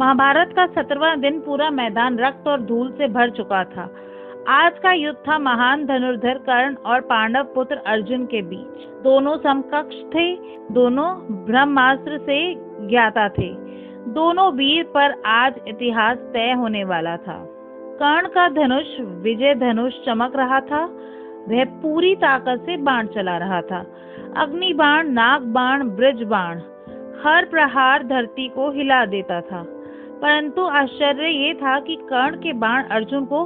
महाभारत का 17वां दिन पूरा मैदान रक्त और धूल से भर चुका था। आज का युद्ध था महान धनुर्धर कर्ण और पांडव पुत्र अर्जुन के बीच। दोनों समकक्ष थे, दोनों ब्रह्मास्त्र से ज्ञाता थे, दोनों वीर, पर आज इतिहास तय होने वाला था। कर्ण का धनुष विजय धनुष चमक रहा था। वह पूरी ताकत से बाण चला रहा था। अग्नि बाण, नाग बाण, ब्रज बाण, हर प्रहार धरती को हिला देता था। परंतु आश्चर्य ये था कि कर्ण के बाण अर्जुन को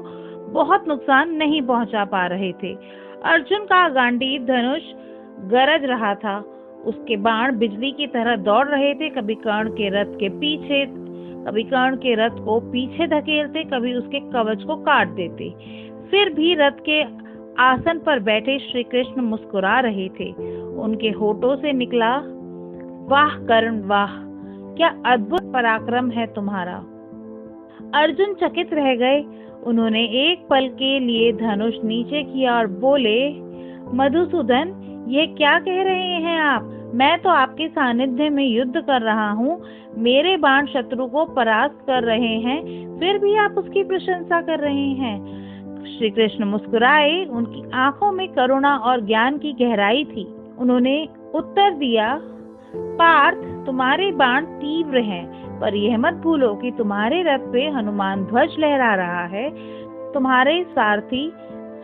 बहुत नुकसान नहीं पहुंचा पा रहे थे। अर्जुन का गांडीव धनुष गरज रहा था। उसके बाण बिजली की तरह दौड़ रहे थे, कभी कर्ण के रथ के पीछे, कभी कर्ण के रथ को पीछे धकेलते, कभी उसके कवच को काट देते। फिर भी रथ के आसन पर बैठे श्री कृष्ण मुस्कुरा रहे थे। उनके होठों से निकला, वाह कर्ण वाह, क्या अद्भुत पराक्रम है तुम्हारा। अर्जुन चकित रह गए। उन्होंने एक पल के लिए धनुष नीचे किया और बोले, मधुसूदन, ये क्या कह रहे हैं आप? मैं तो आपके सानिध्य में युद्ध कर रहा हूँ। मेरे बाण शत्रु को परास्त कर रहे हैं, फिर भी आप उसकी प्रशंसा कर रहे हैं। श्री कृष्ण मुस्कुराए। उनकी आंखों में करुणा और ज्ञान की गहराई थी। उन्होंने उत्तर दिया, पार्थ, तुम्हारे बाण तीव्र हैं, पर यह मत भूलो कि तुम्हारे रथ पे हनुमान ध्वज लहरा रहा है। तुम्हारे सारथी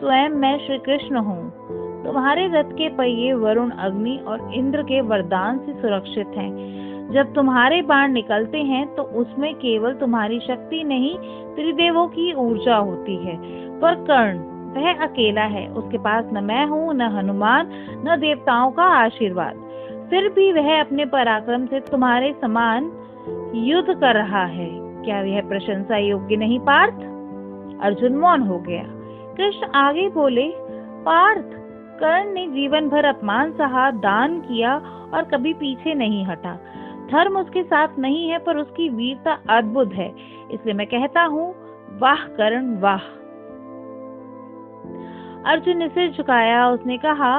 स्वयं मैं श्री कृष्ण हूँ। तुम्हारे रथ के पहिए वरुण, अग्नि और इंद्र के वरदान से सुरक्षित हैं। जब तुम्हारे बाण निकलते हैं तो उसमें केवल तुम्हारी शक्ति नहीं, त्रिदेवों की ऊर्जा होती है। पर कर्ण, वह अकेला है। उसके पास न मैं हूँ, न हनुमान, न देवताओं का आशीर्वाद। फिर भी वह अपने पराक्रम से तुम्हारे समान युद्ध कर रहा है। क्या यह प्रशंसा योग्य नहीं पार्थ? अर्जुन मौन हो गया। कृष्ण आगे बोले, पार्थ, कर्ण ने जीवन भर अपमान सहा, दान किया और कभी पीछे नहीं हटा। धर्म उसके साथ नहीं है, पर उसकी वीरता अद्भुत है। इसलिए मैं कहता हूँ, वाह कर्ण वाह। अर्जुन ने सिर झुकाया। उसने कहा,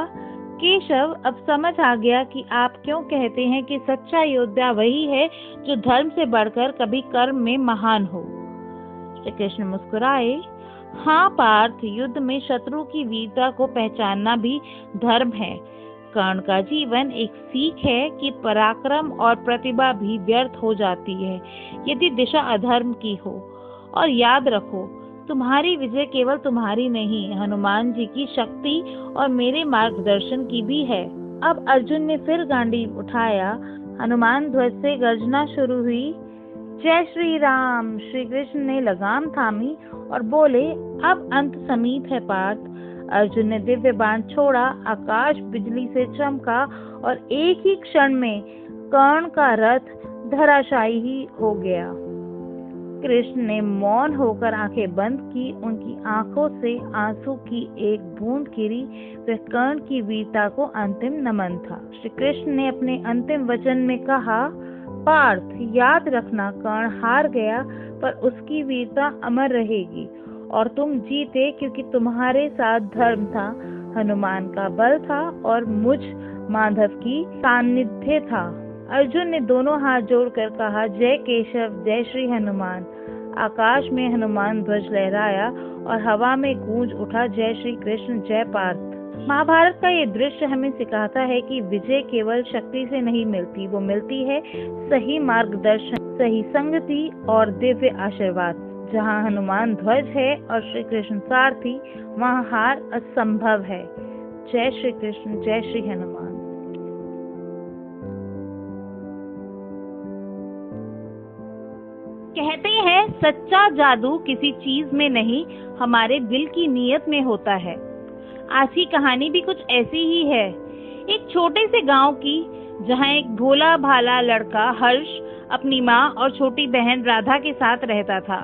केशव, अब समझ आ गया कि आप क्यों कहते हैं कि सच्चा योद्धा वही है जो धर्म से बढ़कर कभी कर्म में महान हो। श्री कृष्ण मुस्कुराए। हाँ पार्थ, युद्ध में शत्रु की वीरता को पहचानना भी धर्म है। कर्ण का जीवन एक सीख है कि पराक्रम और प्रतिभा भी व्यर्थ हो जाती है यदि दिशा अधर्म की हो। और याद रखो, तुम्हारी विजय केवल तुम्हारी नहीं, हनुमान जी की शक्ति और मेरे मार्गदर्शन की भी है। अब अर्जुन ने फिर गांडीव उठाया। हनुमान ध्वज से गर्जना शुरू हुई। जय श्री राम। श्री कृष्ण ने लगाम थामी और बोले, अब अंत समीप है पार्थ। अर्जुन ने दिव्य बाण छोड़ा। आकाश बिजली से चमका और एक ही क्षण में कर्ण का रथ धराशायी हो गया। कृष्ण ने मौन होकर आंखें बंद की। उनकी आंखों से आंसू की एक बूंद गिरी। वह कर्ण की वीरता को अंतिम नमन था। श्री कृष्ण ने अपने अंतिम वचन में कहा, पार्थ, याद रखना, कर्ण हार गया पर उसकी वीरता अमर रहेगी और तुम जीते क्योंकि तुम्हारे साथ धर्म था, हनुमान का बल था और मुझ माधव की सानिध्य था। अर्जुन ने दोनों हाथ जोड़कर कहा, जय केशव, जय श्री हनुमान। आकाश में हनुमान ध्वज लहराया और हवा में गूंज उठा, जय श्री कृष्ण, जय पार्थ। महाभारत का ये दृश्य हमें सिखाता है कि विजय केवल शक्ति से नहीं मिलती, वो मिलती है सही मार्गदर्शन, सही संगति और दिव्य आशीर्वाद। जहाँ हनुमान ध्वज है और श्री कृष्ण सारथी, वहाँ हार असंभव है। जय श्री कृष्ण, जय श्री हनुमान। कहते हैं सच्चा जादू किसी चीज में नहीं, हमारे दिल की नीयत में होता है। आज की कहानी भी कुछ ऐसी ही है। एक छोटे से गांव की, जहां एक भोला भाला लड़का हर्ष अपनी माँ और छोटी बहन राधा के साथ रहता था।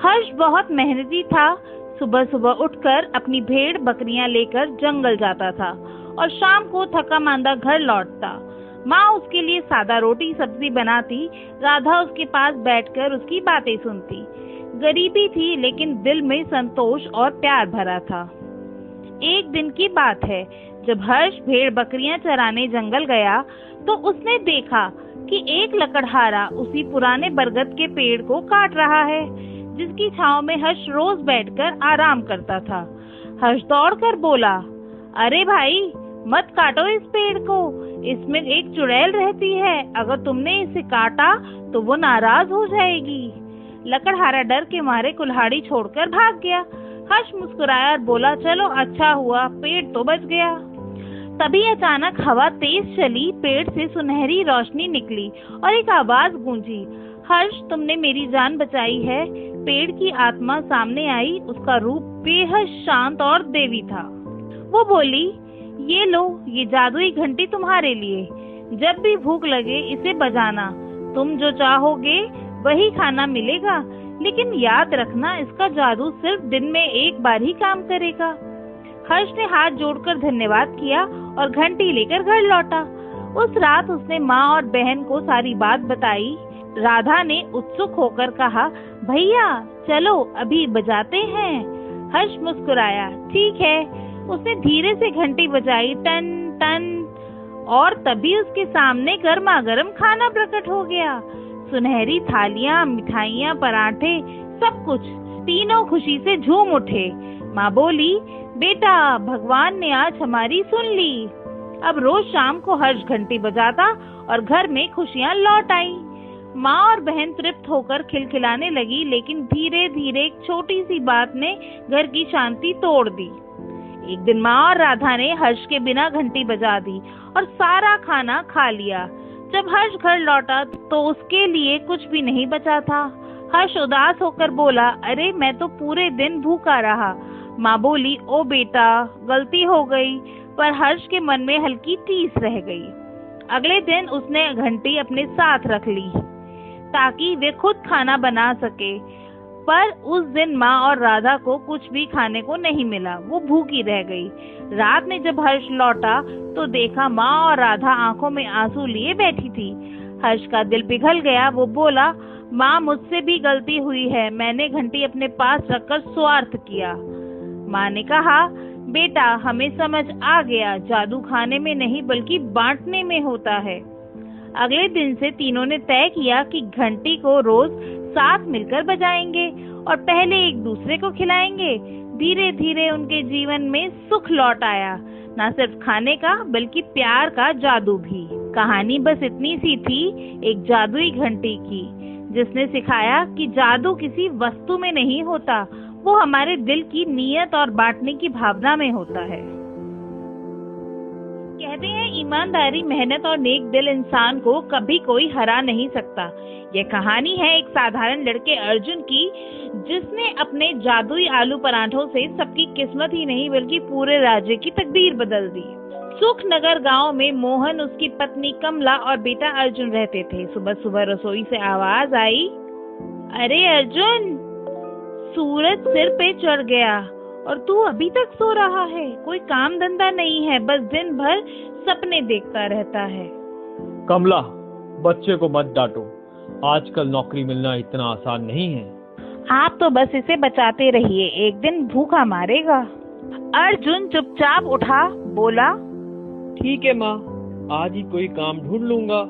हर्ष बहुत मेहनती था। सुबह सुबह उठकर अपनी भेड़ बकरियां लेकर जंगल जाता था और शाम को थका मांदा घर लौटता। माँ उसके लिए सादा रोटी सब्जी बनाती। राधा उसके पास बैठकर उसकी बातें सुनती। गरीबी थी लेकिन दिल में संतोष और प्यार भरा था। एक दिन की बात है, जब हर्ष भेड़ बकरियां चराने जंगल गया तो उसने देखा कि एक लकड़हारा उसी पुराने बरगद के पेड़ को काट रहा है जिसकी छांव में हर्ष रोज बैठकर आराम करता था। हर्ष दौड़कर बोला, अरे भाई मत काटो इस पेड़ को, इसमें एक चुड़ैल रहती है, अगर तुमने इसे काटा तो वो नाराज हो जाएगी। लकड़हारा डर के मारे कुल्हाड़ी छोड़कर भाग गया। हर्ष मुस्कुराया और बोला, चलो अच्छा हुआ, पेड़ तो बच गया। तभी अचानक हवा तेज चली, पेड़ से सुनहरी रोशनी निकली और एक आवाज गूंजी, हर्ष तुमने मेरी जान बचाई है। पेड़ की आत्मा सामने आई, उसका रूप बेहद शांत और देवी था। वो बोली, ये लो, ये जादुई घंटी तुम्हारे लिए, जब भी भूख लगे इसे बजाना, तुम जो चाहोगे वही खाना मिलेगा, लेकिन याद रखना इसका जादू सिर्फ दिन में एक बार ही काम करेगा। हर्ष ने हाथ जोड़कर धन्यवाद किया और घंटी लेकर घर लौटा। उस रात उसने माँ और बहन को सारी बात बताई। राधा ने उत्सुक होकर कहा, भैया चलो अभी बजाते हैं। हर्ष मुस्कुराया, ठीक है। उसने धीरे से घंटी बजाई, टन टन, और तभी उसके सामने गर्मा गर्म खाना प्रकट हो गया। सुनहरी थालियां, मिठाइयां, पराठे, सब कुछ। तीनों खुशी से झूम उठे। माँ बोली, बेटा भगवान ने आज हमारी सुन ली। अब रोज शाम को हर्ष घंटी बजाता और घर में खुशियां लौट आई। माँ और बहन तृप्त होकर खिलखिलाने लगी, लेकिन धीरे धीरे एक छोटी सी बात ने घर की शांति तोड़ दी। एक दिन माँ और राधा ने हर्ष के बिना घंटी बजा दी और सारा खाना खा लिया। जब हर्ष घर लौटा तो उसके लिए कुछ भी नहीं बचा था। हर्ष उदास होकर बोला, अरे मैं तो पूरे दिन भूखा रहा। माँ बोली, ओ बेटा गलती हो गई, पर हर्ष के मन में हल्की टीस रह गई। अगले दिन उसने घंटी अपने साथ रख ली ताकि वे खुद खाना बना सके, पर उस दिन माँ और राधा को कुछ भी खाने को नहीं मिला, वो भूखी रह गई। रात में जब हर्ष लौटा तो देखा माँ और राधा आंखों में आंसू लिए बैठी थी। हर्ष का दिल पिघल गया। वो बोला, माँ मुझसे भी गलती हुई है, मैंने घंटी अपने पास रखकर स्वार्थ किया। माँ ने कहा, बेटा हमें समझ आ गया, जादू खाने में नहीं बल्कि बांटने में होता है। अगले दिन से तीनों ने तय किया कि घंटी को रोज साथ मिलकर बजाएंगे और पहले एक दूसरे को खिलाएंगे। धीरे धीरे उनके जीवन में सुख लौट आया, न सिर्फ खाने का बल्कि प्यार का जादू भी। कहानी बस इतनी सी थी, एक जादुई घंटी की, जिसने सिखाया कि जादू किसी वस्तु में नहीं होता, वो हमारे दिल की नीयत और बांटने की भावना में होता है। कहते हैं ईमानदारी, मेहनत और नेक दिल इंसान को कभी कोई हरा नहीं सकता। यह कहानी है एक साधारण लड़के अर्जुन की, जिसने अपने जादुई आलू पराठों से सबकी किस्मत ही नहीं बल्कि पूरे राज्य की तकदीर बदल दी। सुखनगर गांव में मोहन, उसकी पत्नी कमला और बेटा अर्जुन रहते थे। सुबह सुबह रसोई से आवाज आई, अरे अर्जुन, सूरज सिर पे चढ़ गया और तू अभी तक सो रहा है। कोई काम धंधा नहीं है, बस दिन भर सपने देखता रहता है। कमला, बच्चे को मत डांटो, आजकल नौकरी मिलना इतना आसान नहीं है। आप तो बस इसे बचाते रहिए, एक दिन भूखा मारेगा। अर्जुन चुपचाप उठा, बोला, ठीक है माँ, आज ही कोई काम ढूंढ लूंगा।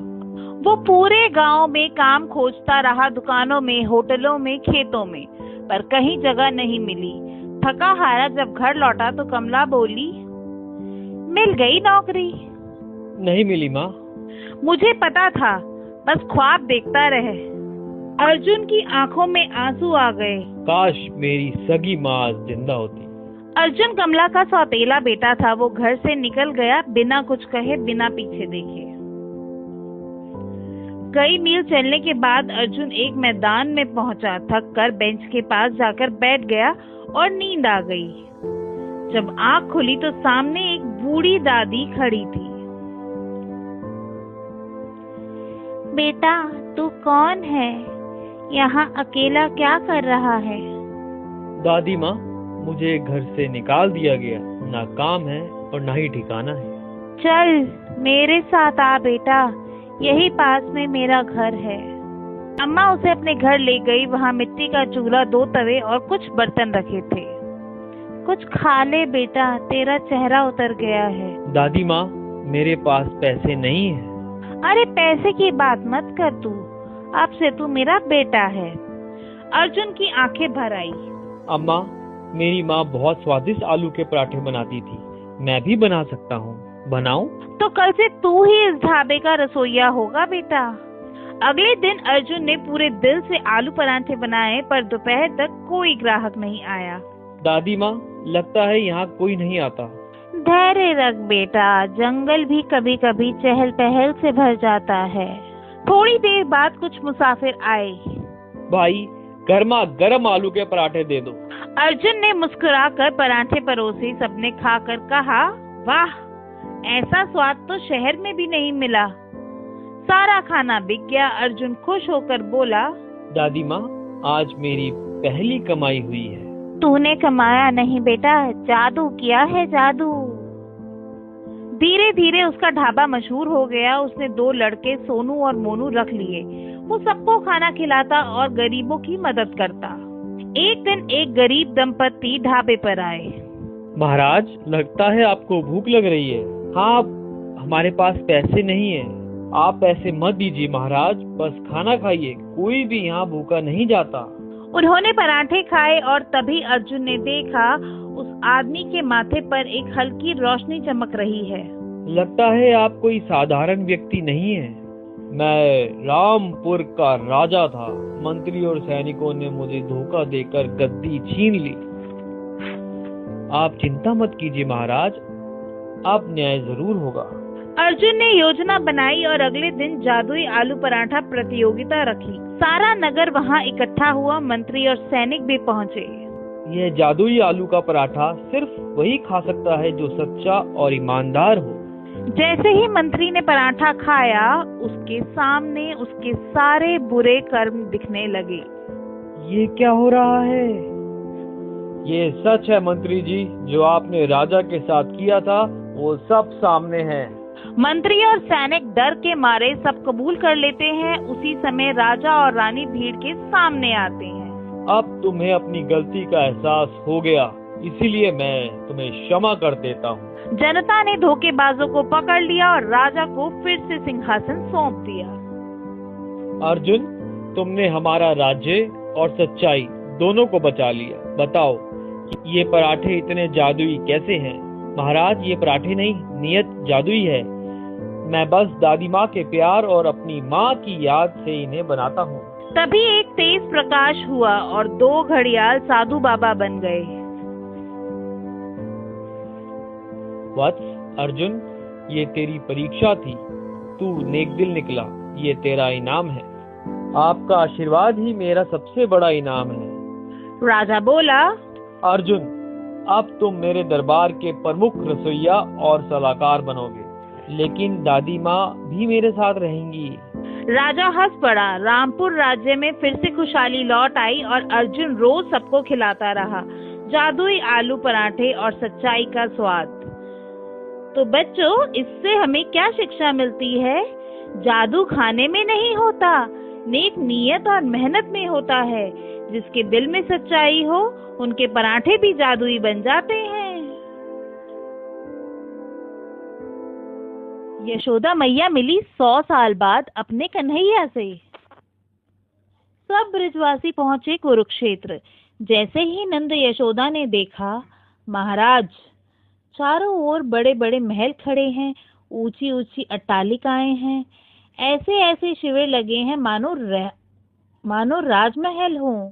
वो पूरे गांव में काम खोजता रहा, दुकानों में, होटलों में, खेतों में, पर कहीं जगह नहीं मिली। थका हारा जब घर लौटा तो कमला बोली, मिल गई नौकरी। नहीं मिली माँ। मुझे पता था, बस ख्वाब देखता रहे। अर्जुन की आंखों में आंसू आ गए। काश मेरी सगी माँ आज जिंदा होती। अर्जुन कमला का सौतेला बेटा था। वो घर से निकल गया बिना कुछ कहे, बिना पीछे देखे। कई मील चलने के बाद अर्जुन एक मैदान में पहुंचा। थक कर बेंच के पास जाकर बैठ गया और नींद आ गई। जब आंख खुली तो सामने एक बूढ़ी दादी खड़ी थी। बेटा तू कौन है? यहाँ अकेला क्या कर रहा है? दादी माँ, मुझे घर से निकाल दिया गया, ना काम है और ना ही ठिकाना है। चल मेरे साथ आ बेटा, यही पास में मेरा घर है। अम्मा उसे अपने घर ले गई। वहाँ मिट्टी का चूल्हा, 2 तवे और कुछ बर्तन रखे थे। कुछ खा ले बेटा, तेरा चेहरा उतर गया है। दादी माँ, मेरे पास पैसे नहीं है। अरे पैसे की बात मत कर तू, अब से तू मेरा बेटा है। अर्जुन की आंखें भर आई। अम्मा, मेरी माँ बहुत स्वादिष्ट आलू के पराठे बनाती थी, मैं भी बना सकता हूँ, बनाऊं? तो कल से तू ही इस ढाबे का रसोइया होगा बेटा। अगले दिन अर्जुन ने पूरे दिल से आलू पराठे बनाए, पर दोपहर तक कोई ग्राहक नहीं आया। दादी माँ, लगता है यहाँ कोई नहीं आता। धैर्य रख बेटा, जंगल भी कभी कभी चहल पहल से भर जाता है। थोड़ी देर बाद कुछ मुसाफिर आए। भाई, गर्मा गर्म आलू के पराठे दे दो। अर्जुन ने मुस्कुराकर पराठे परोसे। सबने खाकर कहा, वाह, ऐसा स्वाद तो शहर में भी नहीं मिला। सारा खाना बिक गया। अर्जुन खुश होकर बोला, दादी माँ, आज मेरी पहली कमाई हुई है। तूने कमाया नहीं बेटा, जादू किया है, जादू। धीरे धीरे उसका ढाबा मशहूर हो गया। उसने 2 लड़के सोनू और मोनू रख लिए। वो सबको खाना खिलाता और गरीबों की मदद करता। एक दिन एक गरीब दंपति ढाबे पर आए। महाराज, लगता है आपको भूख लग रही है। हाँ, हमारे पास पैसे नहीं है। आप पैसे मत दीजिए महाराज, बस खाना खाइए, कोई भी यहाँ भूखा नहीं जाता। उन्होंने पराठे खाए और तभी अर्जुन ने देखा उस आदमी के माथे पर एक हल्की रोशनी चमक रही है। लगता है आप कोई साधारण व्यक्ति नहीं है। मैं रामपुर का राजा था। मंत्री और सैनिकों ने मुझे धोखा देकर गद्दी छीन ली। आप चिंता मत कीजिए महाराज, आप न्याय जरूर होगा। अर्जुन ने योजना बनाई और अगले दिन जादुई आलू पराठा प्रतियोगिता रखी। सारा नगर वहां इकट्ठा हुआ। मंत्री और सैनिक भी पहुंचे। यह जादुई आलू का पराठा सिर्फ वही खा सकता है जो सच्चा और ईमानदार हो। जैसे ही मंत्री ने पराठा खाया, उसके सामने उसके सारे बुरे कर्म दिखने लगे। ये क्या हो रहा है? ये सच है मंत्री जी, जो आपने राजा के साथ किया था वो सब सामने है। मंत्री और सैनिक डर के मारे सब कबूल कर लेते हैं। उसी समय राजा और रानी भीड़ के सामने आते हैं। अब तुम्हें अपनी गलती का एहसास हो गया, इसीलिए मैं तुम्हें क्षमा कर देता हूँ। जनता ने धोखेबाजों को पकड़ लिया और राजा को फिर से सिंहासन सौंप दिया। अर्जुन, तुमने हमारा राज्य और सच्चाई दोनों को बचा लिया। बताओ, ये पराठे इतने जादुई कैसे हैं? महाराज, ये पराठे नहीं, नियत जादुई है। मैं बस दादी माँ के प्यार और अपनी माँ की याद से इन्हें बनाता हूँ। तभी एक तेज प्रकाश हुआ और 2 घड़ियाल साधु बाबा बन गए। वत्स अर्जुन, ये तेरी परीक्षा थी। तू नेक दिल निकला, ये तेरा इनाम है। आपका आशीर्वाद ही मेरा सबसे बड़ा इनाम है। राजा बोला, अर्जुन, अब तुम मेरे दरबार के प्रमुख रसोइया और सलाहकार बनोगे, लेकिन दादी माँ भी मेरे साथ रहेंगी। राजा हंस पड़ा। रामपुर राज्य में फिर से खुशहाली लौट आई और अर्जुन रोज सबको खिलाता रहा जादुई आलू पराठे और सच्चाई का स्वाद। तो बच्चों, इससे हमें क्या शिक्षा मिलती है? जादू खाने में नहीं होता, नेक नियत और मेहनत में होता है। जिसके दिल में सच्चाई हो, उनके पराठे भी जादुई बन जाते हैं। यशोदा मैया मिली 100 साल बाद अपने कन्हैया से। सब ब्रजवासी पहुंचे कुरुक्षेत्र। जैसे ही नंद यशोदा ने देखा, महाराज, चारों ओर बड़े बड़े महल खड़े हैं, ऊंची ऊंची अट्टालिकाएं हैं, ऐसे ऐसे शिविर लगे हैं मानो राजमहल हो।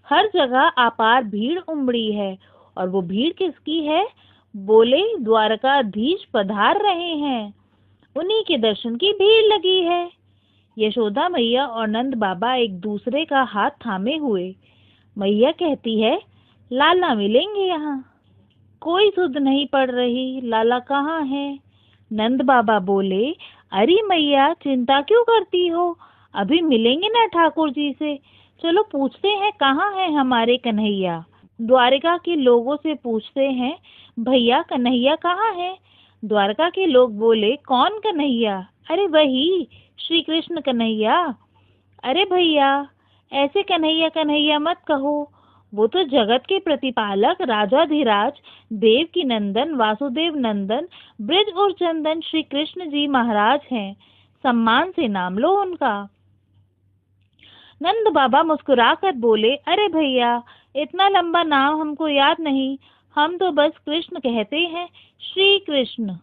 हर जगह अपार भीड़ उमड़ी है। और वो भीड़ किसकी है? बोले, द्वारकाधीश पधार रहे हैं, उन्हीं के दर्शन की भीड़ लगी है। यशोदा मैया और नंद बाबा एक दूसरे का हाथ थामे हुए। मैया कहती है, लाला मिलेंगे यहाँ। कोई सुध नहीं पड़ रही, लाला कहाँ है? नंद बाबा बोले, अरे मैया, चिंता क्यों करती हो? अभी मिलेंगे ना ठाकुर जी से। चलो पूछते हैं, कहाँ है हमारे कन्हैया। द्वारका के लोगों से पूछते हैं, भैया कन्हैया कहाँ है? द्वारका के लोग बोले, कौन कन्हैया? अरे वही श्री कृष्ण कन्हैया। अरे भैया, ऐसे कन्हैया कन्हैया मत कहो, वो तो जगत के प्रतिपालक राजाधिराज देवकी नंदन वासुदेव नंदन ब्रिज और चंदन श्री कृष्ण जी महाराज हैं। सम्मान से नाम लो उनका। नंद बाबा मुस्कुराकर बोले, अरे भैया, इतना लंबा नाम हमको याद नहीं, हम तो बस कृष्ण कहते हैं, श्री कृष्ण।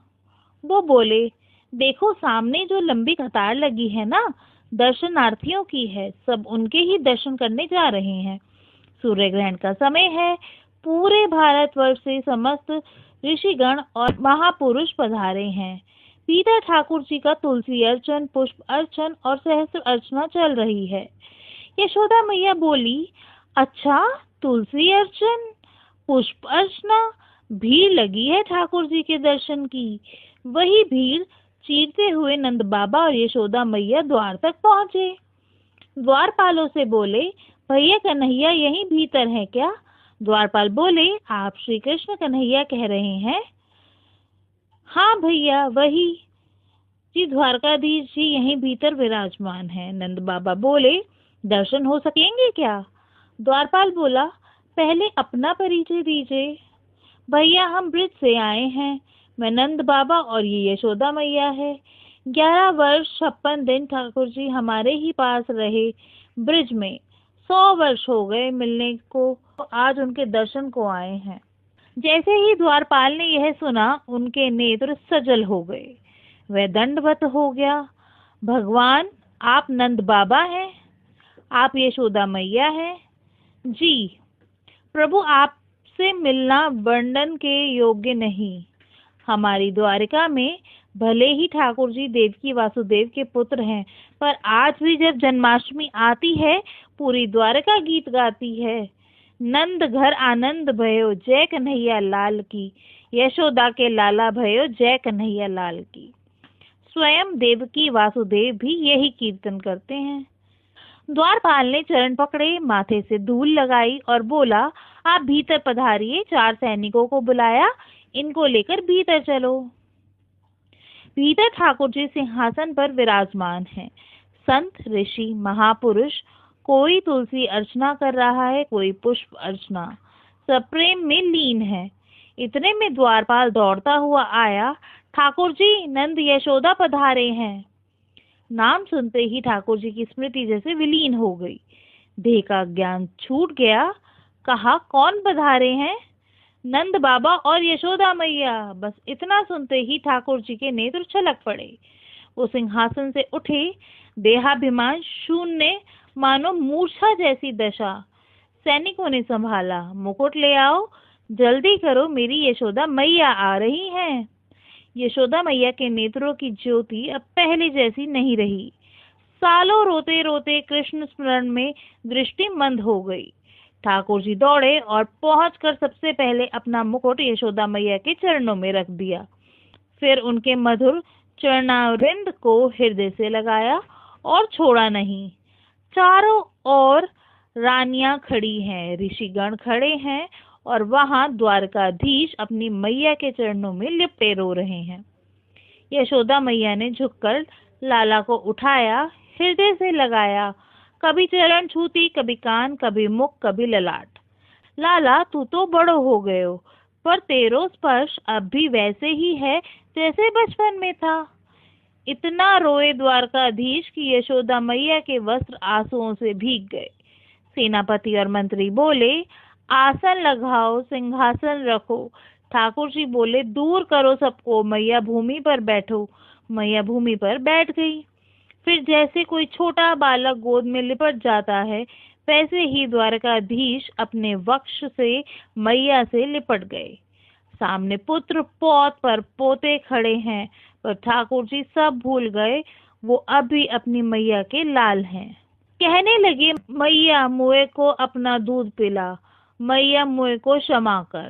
वो बोले, देखो सामने जो लंबी कतार लगी है ना, दर्शनार्थियों की है, सब उनके ही दर्शन करने जा रहे हैं। सूर्य ग्रहण का समय है। पूरे भारतवर्ष से समस्त ऋषिगण और महापुरुष पधारे हैं। पीतर ठाकुर जी का तुलसी अर्चन, पुष्प अर्चन और सहस्त्र अर्चना चल रही है। यशोदा मैया बोली, अच्छा, तुलसी अर्चन, पुष्प अर्चना, भीड़ लगी है ठाकुर जी के दर्शन की। वही भीड़ चीरते हुए नंद बाबा और यशोदा मैया द्वार तक पहुंचे। द्वारपालों से बोले, भैया कन्हैया यहीं भीतर है क्या? द्वारपाल बोले, आप श्री कृष्ण कन्हैया कह रहे हैं? हाँ भैया, वही जी, द्वारकाधीश जी यहीं भीतर विराजमान है। नंद बाबा बोले, दर्शन हो सकेंगे क्या? द्वारपाल बोला, पहले अपना परिचय दीजिए। भैया, हम ब्रिज से आए हैं। मैं नंद बाबा और ये यशोदा मैया है। 11 वर्ष 56 दिन ठाकुर जी हमारे ही पास रहे ब्रिज में। 100 वर्ष हो गए मिलने को, आज उनके दर्शन को आए हैं। जैसे ही द्वारपाल ने यह सुना, उनके नेत्र सजल हो गए। वह दंडवत हो गया। भगवान, आप नंद बाबा हैं? आप यशोदा मैया हैं? जी प्रभु, आपसे मिलना वर्णन के योग्य नहीं। हमारी द्वारिका में भले ही ठाकुर जी देवकी वासुदेव के पुत्र हैं, पर आज भी जब जन्माष्टमी आती है, पूरी द्वारिका गीत गाती है। नंद घर आनंद भयो, जय कन्हैया लाल की। यशोदा के लाला भयो, जय कन्हैया लाल की। स्वयं देवकी वासुदेव भी यही कीर्तन करते हैं। द्वारपाल ने चरण पकड़े, माथे से धूल लगाई और बोला, आप भीतर पधारिए। 4 सैनिकों को बुलाया, इनको लेकर भीतर चलो। भीतर ठाकुर जी सिंहासन पर विराजमान हैं। संत, ऋषि, महापुरुष, कोई तुलसी अर्चना कर रहा है, कोई पुष्प अर्चना, सब प्रेम में लीन है। इतने में द्वारपाल दौड़ता हुआ आया, ठाकुर जी, नंद यशोदा पधारे हैं। नाम सुनते ही ठाकुर जी की स्मृति जैसे विलीन हो गई। देह का ज्ञान छूट गया। कहा, कौन पधारे हैं? नंद बाबा और यशोदा मैया। बस इतना सुनते ही ठाकुर जी के नेत्र छलक पड़े। वो सिंहासन से उठे, देहाभिमान शून्य, मानो मूर्छा जैसी दशा। सैनिकों ने संभाला, मुकुट ले आओ, जल्दी करो, मेरी यशोदा मैया आ रही हैं। यशोदा मैया के नेत्रों की ज्योति अब पहले जैसी नहीं रही। सालों रोते रोते कृष्ण स्मरण में दृष्टि मंद हो गई। ठाकुर जी दौड़े और पहुंचकर सबसे पहले अपना मुकुट यशोदा मैया के चरणों में रख दिया। फिर उनके मधुर चरणारविंद को हृदय से लगाया और छोड़ा नहीं। चारों ओर रानियां खड़ी हैं, ऋषिगण खड़े हैं और वहां द्वारकाधीश अपनी मैया के चरणों में लिपटे रो रहे हैं। यशोदा मैया ने झुककर लाला को उठाया, हृदय से लगाया, कभी चरण छूती, कभी कान, कभी मुख, कभी ललाट। लाला, तू तो बड़ो हो गए हो, पर तेरो स्पर्श अब भी वैसे ही है जैसे बचपन में था। इतना रोए द्वारकाधीश की यशोदा मैया के वस्त्र आंसुओं से भीग गए। सेनापति और मंत्री बोले, आसन लगाओ, सिंहासन रखो। ठाकुर जी बोले, दूर करो सबको, मैया भूमि पर बैठो। मैया भूमि पर बैठ गई। फिर जैसे कोई छोटा बालक गोद में लिपट जाता है, वैसे ही द्वारकाधीश अपने वक्ष से मैया से लिपट गए। सामने पुत्र पौत पर पोते खड़े हैं, पर ठाकुर जी सब भूल गए, वो अभी अपनी मैया के लाल हैं। कहने लगे, मैया मुए को अपना दूध पिला, मैया मुए को क्षमा कर।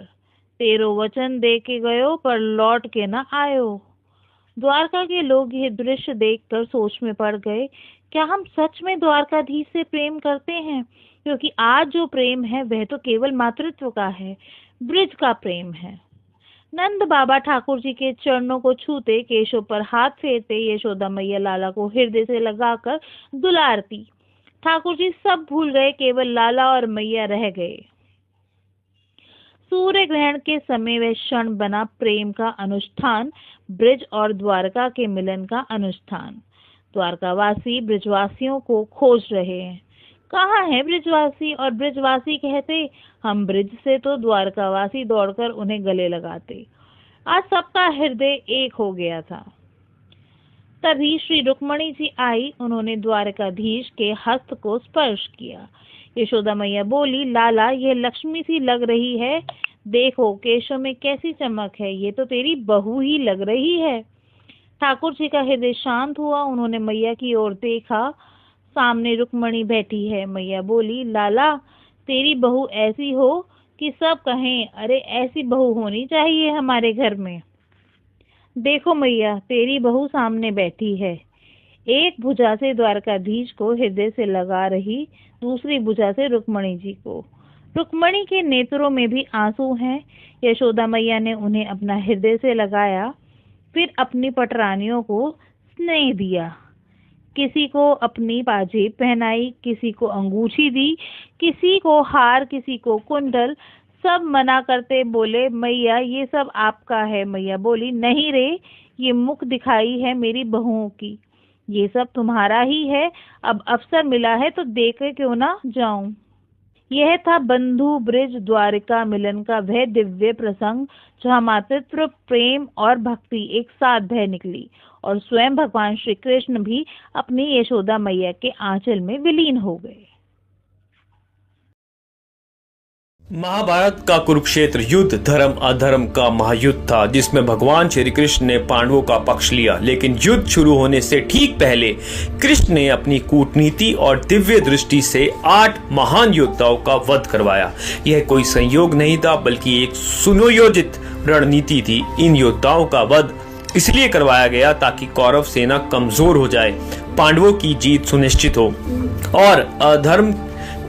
तेरो वचन दे के गयो, पर लौट के न आयो। द्वारका के लोग यह दृश्य देखकर सोच में पड़ गए, क्या हम सच में द्वारकाधीश से प्रेम करते हैं? क्योंकि आज जो प्रेम है वह तो केवल मातृत्व का है, ब्रिज का प्रेम है। नंद बाबा ठाकुर जी के चरणों को छूते, केशों पर हाथ फेरते, यशोदा मैया लाला को हृदय से लगाकर दुलारती। ठाकुर जी सब भूल गए, केवल लाला और मैया रह गए। सूर्य ग्रहण के समय वह क्षण बना प्रेम का अनुष्ठान, ब्रिज और द्वारका के मिलन का अनुष्ठान। द्वारकावासी ब्रिजवासियों को खोज रहे हैं। कहाँ है ब्रिजवासी? और ब्रिजवासी कहते, हम ब्रिज से तो द्वारकावासी दौड़कर उन्हें गले लगाते। आज सबका हृदय एक हो गया था। तभी श्री रुक्मणी जी आई। उन्होंने द्वारकाधीश के हस्त को स्पर्श किया। यशोदा मैया बोली, लाला यह लक्ष्मी सी लग रही है, देखो केशों में कैसी चमक है, ये तो तेरी बहू ही लग रही है। ठाकुर जी का हृदय शांत हुआ। उन्होंने मैया की ओर देखा। सामने रुक्मणी बैठी है। मैया बोली, लाला तेरी बहू ऐसी हो कि सब कहें, अरे ऐसी बहू होनी चाहिए हमारे घर में। देखो मैया, तेरी बहू सामने बैठी है। एक भुजा से द्वारकाधीश को हृदय से लगा रही, दूसरी भुजा से रुक्मणी जी को। रुक्मणी के नेत्रों में भी आंसू हैं। यशोदा मैया ने उन्हें अपना हृदय से लगाया, फिर अपनी पटरानियों को स्नेह दिया। किसी को अपनी पाजेब पहनाई, किसी को अंगूठी दी, किसी को हार, किसी को कुंडल। सब मना करते बोले, मैया ये सब आपका है। मैया बोली, नहीं रे, ये मुख दिखाई है मेरी बहुओं की, ये सब तुम्हारा ही है। अब अवसर मिला है तो देखे क्यों ना जाऊं। यह था बंधु ब्रिज द्वारिका मिलन का वह दिव्य प्रसंग जहाँ मातृत्व, प्रेम और भक्ति एक साथ बह निकली और स्वयं भगवान श्री कृष्ण भी अपनी यशोदा मैया के आंचल में विलीन हो गए। महाभारत का कुरुक्षेत्र युद्ध धर्म अधर्म का महायुद्ध था, जिसमें भगवान श्री कृष्ण ने पांडवों का पक्ष लिया। लेकिन युद्ध शुरू होने से ठीक पहले कृष्ण ने अपनी कूटनीति और दिव्य दृष्टि से 8 महान योद्धाओं का वध करवाया। यह कोई संयोग नहीं था, बल्कि एक सुनियोजित रणनीति थी। इन योद्धाओं का वध इसलिए करवाया गया ताकि कौरव सेना कमजोर हो जाए, पांडवों की जीत सुनिश्चित हो और अधर्म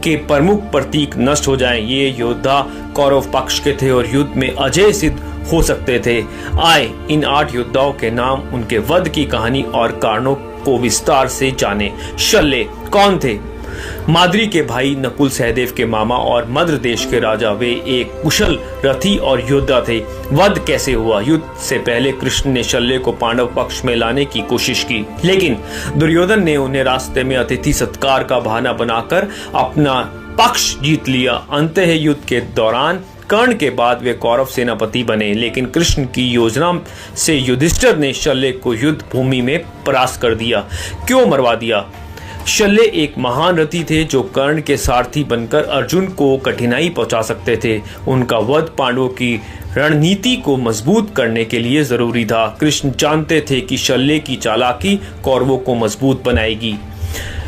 के प्रमुख प्रतीक नष्ट हो जाएं। ये योद्धा कौरव पक्ष के थे और युद्ध में अजय सिद्ध हो सकते थे। आए इन 8 योद्धाओं के नाम, उनके वध की कहानी और कारणों को विस्तार से जाने। शल्य कौन थे? माद्री के भाई, नकुल सहदेव के मामा और मद्र देश के राजा। वे एक कुशल रथी और योद्धा थे। वध कैसे हुआ? युद्ध से पहले कृष्ण ने शल्य को पांडव पक्ष में लाने की कोशिश की, लेकिन दुर्योधन ने उन्हें रास्ते में अतिथि सत्कार का बहाना बनाकर अपना पक्ष जीत लिया। अंततः युद्ध के दौरान कर्ण के बाद वे कौरव सेनापति बने, लेकिन कृष्ण की योजना से युधिष्ठिर ने शल्य को युद्ध भूमि में परास्त कर दिया। क्यों मरवा दिया? शल्य एक महान रथी थे जो कर्ण के सारथी बनकर अर्जुन को कठिनाई पहुंचा सकते थे। उनका वध पांडवों की रणनीति को मजबूत करने के लिए जरूरी था। कृष्ण जानते थे कि शल्य की चालाकी कौरवों को मजबूत बनाएगी।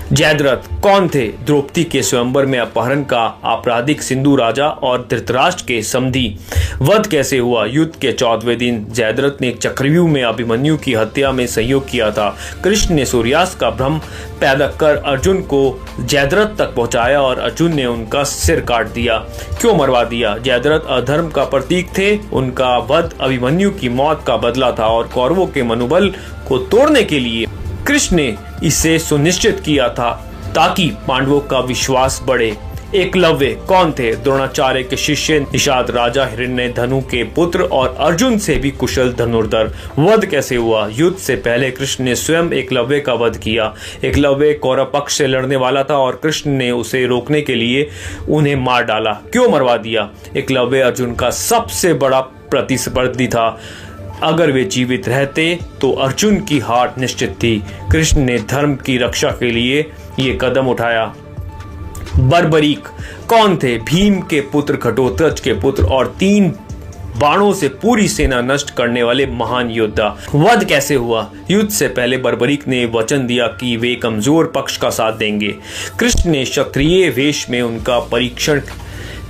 जयद्रथ कौन थे? द्रौपदी के स्वयंवर में अपहरण का आपराधिक सिंधु राजा और धृतराष्ट्र के समधी। वध कैसे हुआ? युद्ध के 14वें दिन जयद्रथ ने चक्रव्यूह में अभिमन्यु की हत्या में सहयोग किया था। कृष्ण ने सूर्यास्त का भ्रम पैदा कर अर्जुन को जयद्रथ तक पहुंचाया और अर्जुन ने उनका सिर काट दिया। क्यों मरवा दिया? जयद्रथ अधर्म का प्रतीक थे। उनका वध अभिमन्यु की मौत का बदला था और कौरवों के मनोबल को तोड़ने के लिए कृष्ण ने इसे सुनिश्चित किया था ताकि पांडवों का विश्वास बढ़े। एकलव्य कौन थे? द्रोणाचार्य के शिष्य, निषाद राजा हिरण्यधनु के पुत्र और अर्जुन से भी कुशल धनुर्धर। वध कैसे हुआ? युद्ध से पहले कृष्ण ने स्वयं एकलव्य का वध किया। एकलव्य कौरव पक्ष से लड़ने वाला था और कृष्ण ने उसे रोकने के लिए उन्हें मार डाला। क्यों मरवा दिया? एकलव्य अर्जुन का सबसे बड़ा प्रतिस्पर्धी था। अगर वे जीवित रहते तो अर्जुन की हार निश्चित थी। कृष्ण ने धर्म की रक्षा के लिए ये कदम उठाया। बर्बरीक कौन थे? भीम के पुत्र, घटोत्कच के पुत्र और 3 बाणों से पूरी सेना नष्ट करने वाले महान योद्धा। वध कैसे हुआ? युद्ध से पहले बर्बरीक ने वचन दिया कि वे कमजोर पक्ष का साथ देंगे। कृष्ण ने क्षत्रिय वेश में उनका परीक्षण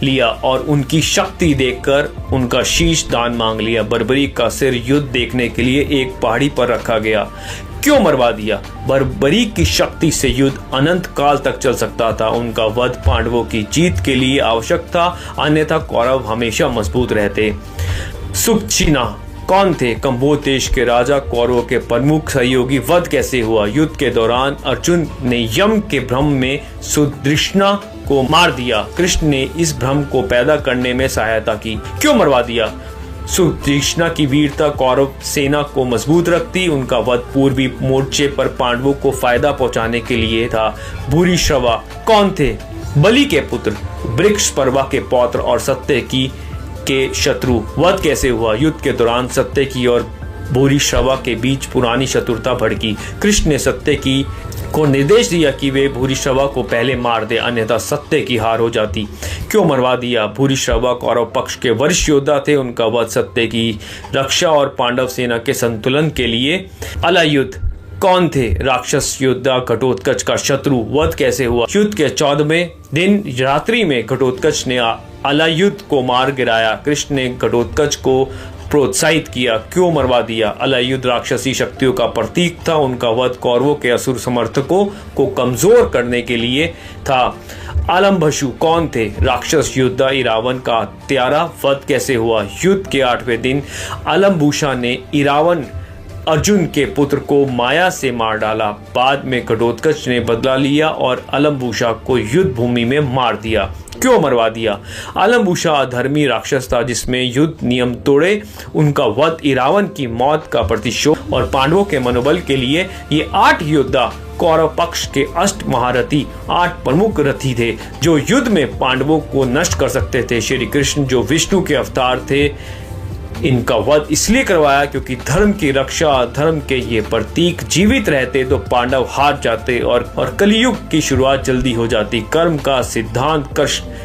लिया और उनकी शक्ति देखकर उनका शीश दान मांग लिया। बर्बरीक का सिर युद्ध देखने के लिए एक पहाड़ी पर रखा गया। क्यों मरवा दिया? बर्बरीक की शक्ति से युद्ध अनंत काल तक चल सकता था। उनका वध पांडवों की जीत के लिए आवश्यक था, अन्यथा कौरव हमेशा मजबूत रहते। सुपचिना कौन थे? कंबोज देश के राजा, कौरवों के प्रमुख सहयोगी। वध कैसे हुआ? युद्ध के दौरान अर्जुन ने यम के भ्रम में सुदृष्णा को मार दिया। कृष्ण ने इस भ्रम को पैदा करने में सहायता की। क्यों मरवा दिया? सुतीक्ष्णा की वीरता कौरव सेना को मजबूत रखती। उनका वध पूर्वी मोर्चे पर पांडवों को फायदा पहुंचाने के लिए था। भूरिश्रवा कौन थे? बलि के पुत्र, वृक्ष पर्वा के पौत्र और सत्यकी के शत्रु। वध कैसे हुआ? युद्ध के दौरान सत्यकी और भूरिश्रवा के बीच पुरानी शत्रुता भड़की। कृष्ण ने सत्यकी को निर्देश दिया कि वे भूरिश्रवा को पहले मार दे, अन्यथा सत्य की हार हो जाती। क्यों मरवा दिया? भूरिश्रवा कौरव पक्ष के वरिष्ठ योद्धा थे। उनका वध सत्य की रक्षा और पांडव सेना के संतुलन के लिए। अलायुध कौन थे? राक्षस योद्धा घटोत्कच का शत्रु। वध कैसे हुआ? युद्ध के 14वें दिन रात्रि में घटोत्कच ने अलायुध को मार गिराया। कृष्ण ने घटोत्कच को प्रोत्साहित किया। क्यों मरवा दिया? अलायुध राक्षसी शक्तियों का प्रतीक था। उनका वध कौरवों के असुर समर्थकों को कमजोर करने के लिए था। अलम्भशु कौन थे? राक्षस योद्धा इरावन का हत्यारा। वध कैसे हुआ? युद्ध के 8वें दिन अलम्भूषा ने इरावन अर्जुन के पुत्र को माया से मार डाला। बाद में घटोत्कच ने बदला लिया और अलम्भूषा को युद्ध भूमि में मार दिया। क्यों मरवा दिया? अलम्भूषा अधर्मी राक्षस था जिसमें युद्ध नियम तोड़े। उनका वध इरावन की मौत का प्रतिशोध और पांडवों के मनोबल के लिए। ये 8 योद्धा कौरव पक्ष के अष्ट महारथी, 8 प्रमुख रथी थे जो युद्ध में पांडवों को नष्ट कर सकते थे। श्री कृष्ण जो विष्णु के अवतार थे, इनका वध इसलिए करवाया क्योंकि धर्म की रक्षा, धर्म के ये प्रतीक जीवित रहते तो पांडव हार जाते और कलियुग की शुरुआत जल्दी हो जाती। कर्म का सिद्धांत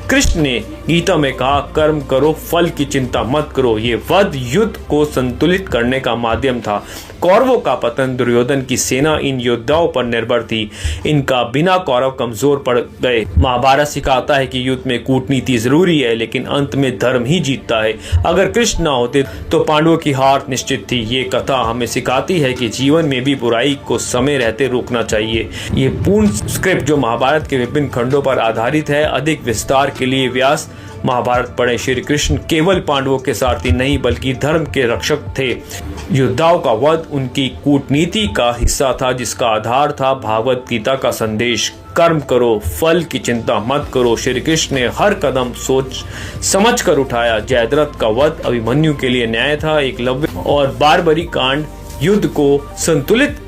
कृष्ण ने गीता में कहा, कर्म करो, फल की चिंता मत करो। ये वध युद्ध को संतुलित करने का माध्यम था। कौरवों का पतन, दुर्योधन की सेना इन योद्धाओं पर निर्भर थी। इनका बिना कौरव कमजोर पड़ गए। महाभारत सिखाता है कि युद्ध में कूटनीति जरूरी है, लेकिन अंत में धर्म ही जीतता है। अगर कृष्ण न होते तो पांडवों की हार निश्चित थी। ये कथा हमें सिखाती है कि जीवन में भी बुराई को समय रहते रोकना चाहिए। ये पूर्ण स्क्रिप्ट जो महाभारत के विभिन्न खंडों पर आधारित है। अधिक विस्तार के लिए व्यास महाभारत पढ़े। श्री कृष्ण केवल पांडवों के सारथी नहीं बल्कि धर्म के रक्षक थे। योद्धाओं का वध उनकी कूटनीति का हिस्सा था जिसका आधार था भागवत गीता का संदेश, कर्म करो, फल की चिंता मत करो। श्री कृष्ण ने हर कदम सोच समझ कर उठाया। जयद्रथ का वध अभिमन्यु के लिए न्याय था। एकलव्य और बारबरी कांड युद्ध को संतुलित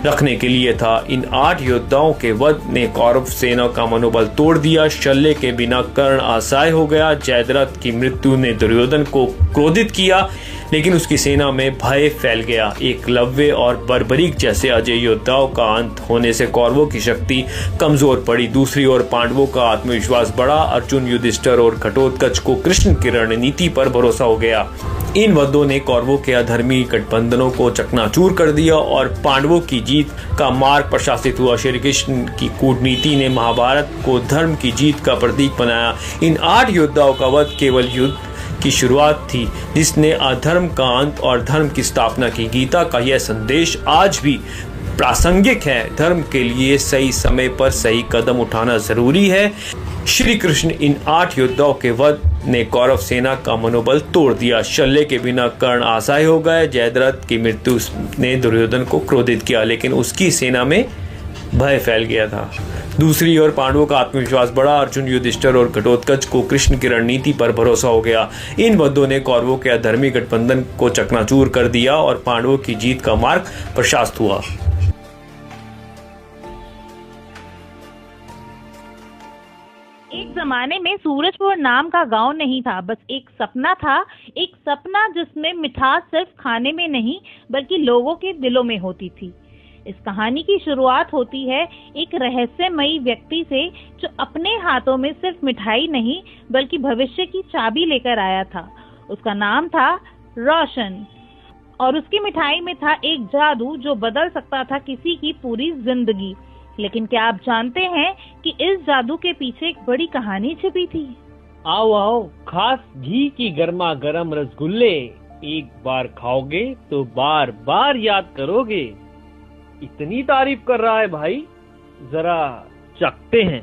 रखने के लिए था। इन 8 योद्धाओं के वध ने कौरव सेना का मनोबल तोड़ दिया। शल्य के बिना कर्ण असहाय हो गया। जयद्रथ की मृत्यु ने दुर्योधन को क्रोधित किया, लेकिन उसकी सेना में भय फैल गया। एकलव्य और बर्बरीक जैसे अजय योद्धाओं का अंत होने से कौरवों की शक्ति कमजोर पड़ी। दूसरी ओर पांडवों का आत्मविश्वास बढ़ा। अर्जुन, युधिष्ठिर और घटोत्कच को कृष्ण की रणनीति पर भरोसा हो गया। इन वधों ने कौरवों के अधर्मी गठबंधनों को चकनाचूर कर दिया और पांडवों की जीत का मार्ग प्रशासित हुआ। श्री कृष्ण की कूटनीति ने महाभारत को धर्म की जीत का प्रतीक बनाया। इन 8 योद्धाओं का वध केवल युद्ध की शुरुआत थी जिसने अधर्म का अंत और धर्म की स्थापना की। गीता का यह संदेश आज भी प्रासंगिक है। धर्म के लिए सही समय पर सही कदम उठाना जरूरी है। श्री कृष्ण इन 8 योद्धाओं के वध ने कौरव सेना का मनोबल तोड़ दिया। शल्य के बिना कर्ण असहाय हो गए। जयद्रथ की मृत्यु ने दुर्योधन को क्रोधित किया, लेकिन उसकी सेना में भय फैल गया था। दूसरी ओर पांडवों का आत्मविश्वास बढ़ा। अर्जुन, युधिष्ठिर और घटोत्कच को कृष्ण की रणनीति पर भरोसा हो गया। इन वधों ने कौरवों के अधर्मी गठबंधन को चकनाचूर कर दिया और पांडवों की जीत का मार्ग प्रशस्त हुआ। एक जमाने में सूरजपुर नाम का गांव नहीं था, बस एक सपना था। एक सपना जिसमें मिठास सिर्फ खाने में नहीं बल्कि लोगों के दिलों में होती थी। इस कहानी की शुरुआत होती है एक रहस्यमयी व्यक्ति से जो अपने हाथों में सिर्फ मिठाई नहीं बल्कि भविष्य की चाबी लेकर आया था। उसका नाम था रोशन और उसकी मिठाई में था एक जादू जो बदल सकता था किसी की पूरी जिंदगी। लेकिन क्या आप जानते हैं कि इस जादू के पीछे एक बड़ी कहानी छिपी थी? आओ आओ, खास घी की गर्मा गर्म रसगुल्ले एक बार खाओगे तो बार बार याद करोगे। इतनी तारीफ कर रहा है भाई, जरा चखते हैं।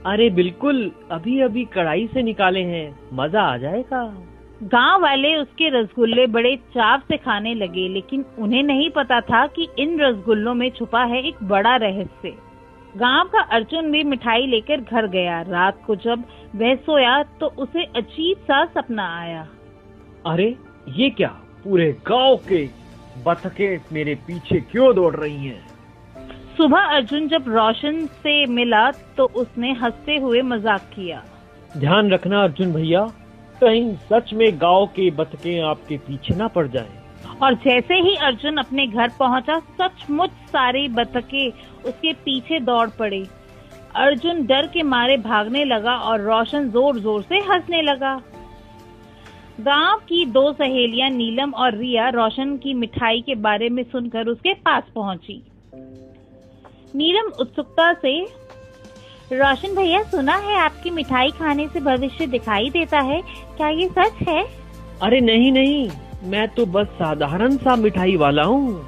अरे बिल्कुल, अभी अभी कढ़ाई से निकाले हैं, मजा आ जाएगा। गांव वाले उसके रसगुल्ले बड़े चाव से खाने लगे, लेकिन उन्हें नहीं पता था कि इन रसगुल्लों में छुपा है एक बड़ा रहस्य। गांव का अर्जुन भी मिठाई लेकर घर गया। रात को जब वह सोया तो उसे अजीब सा सपना आया। अरे ये क्या, पूरे गांव के बतखें मेरे पीछे क्यों दौड़ रही हैं? सुबह अर्जुन जब रोशन से मिला तो उसने हंसते हुए मजाक किया। ध्यान रखना अर्जुन भैया, कहीं सच में गांव के बतखें आपके पीछे ना पड़ जाएं। और जैसे ही अर्जुन अपने घर पहुंचा, सचमुच सारी बतखें उसके पीछे दौड़ पड़े। अर्जुन डर के मारे भागने लगा और रोशन जोर जोर से हंसने लगा। गांव की दो सहेलियां नीलम और रिया रोशन की मिठाई के बारे में सुनकर उसके पास पहुंची। नीलम उत्सुकता से, रोशन भैया सुना है आपकी मिठाई खाने से भविष्य दिखाई देता है, क्या ये सच है? अरे नहीं नहीं, मैं तो बस साधारण सा मिठाई वाला हूँ।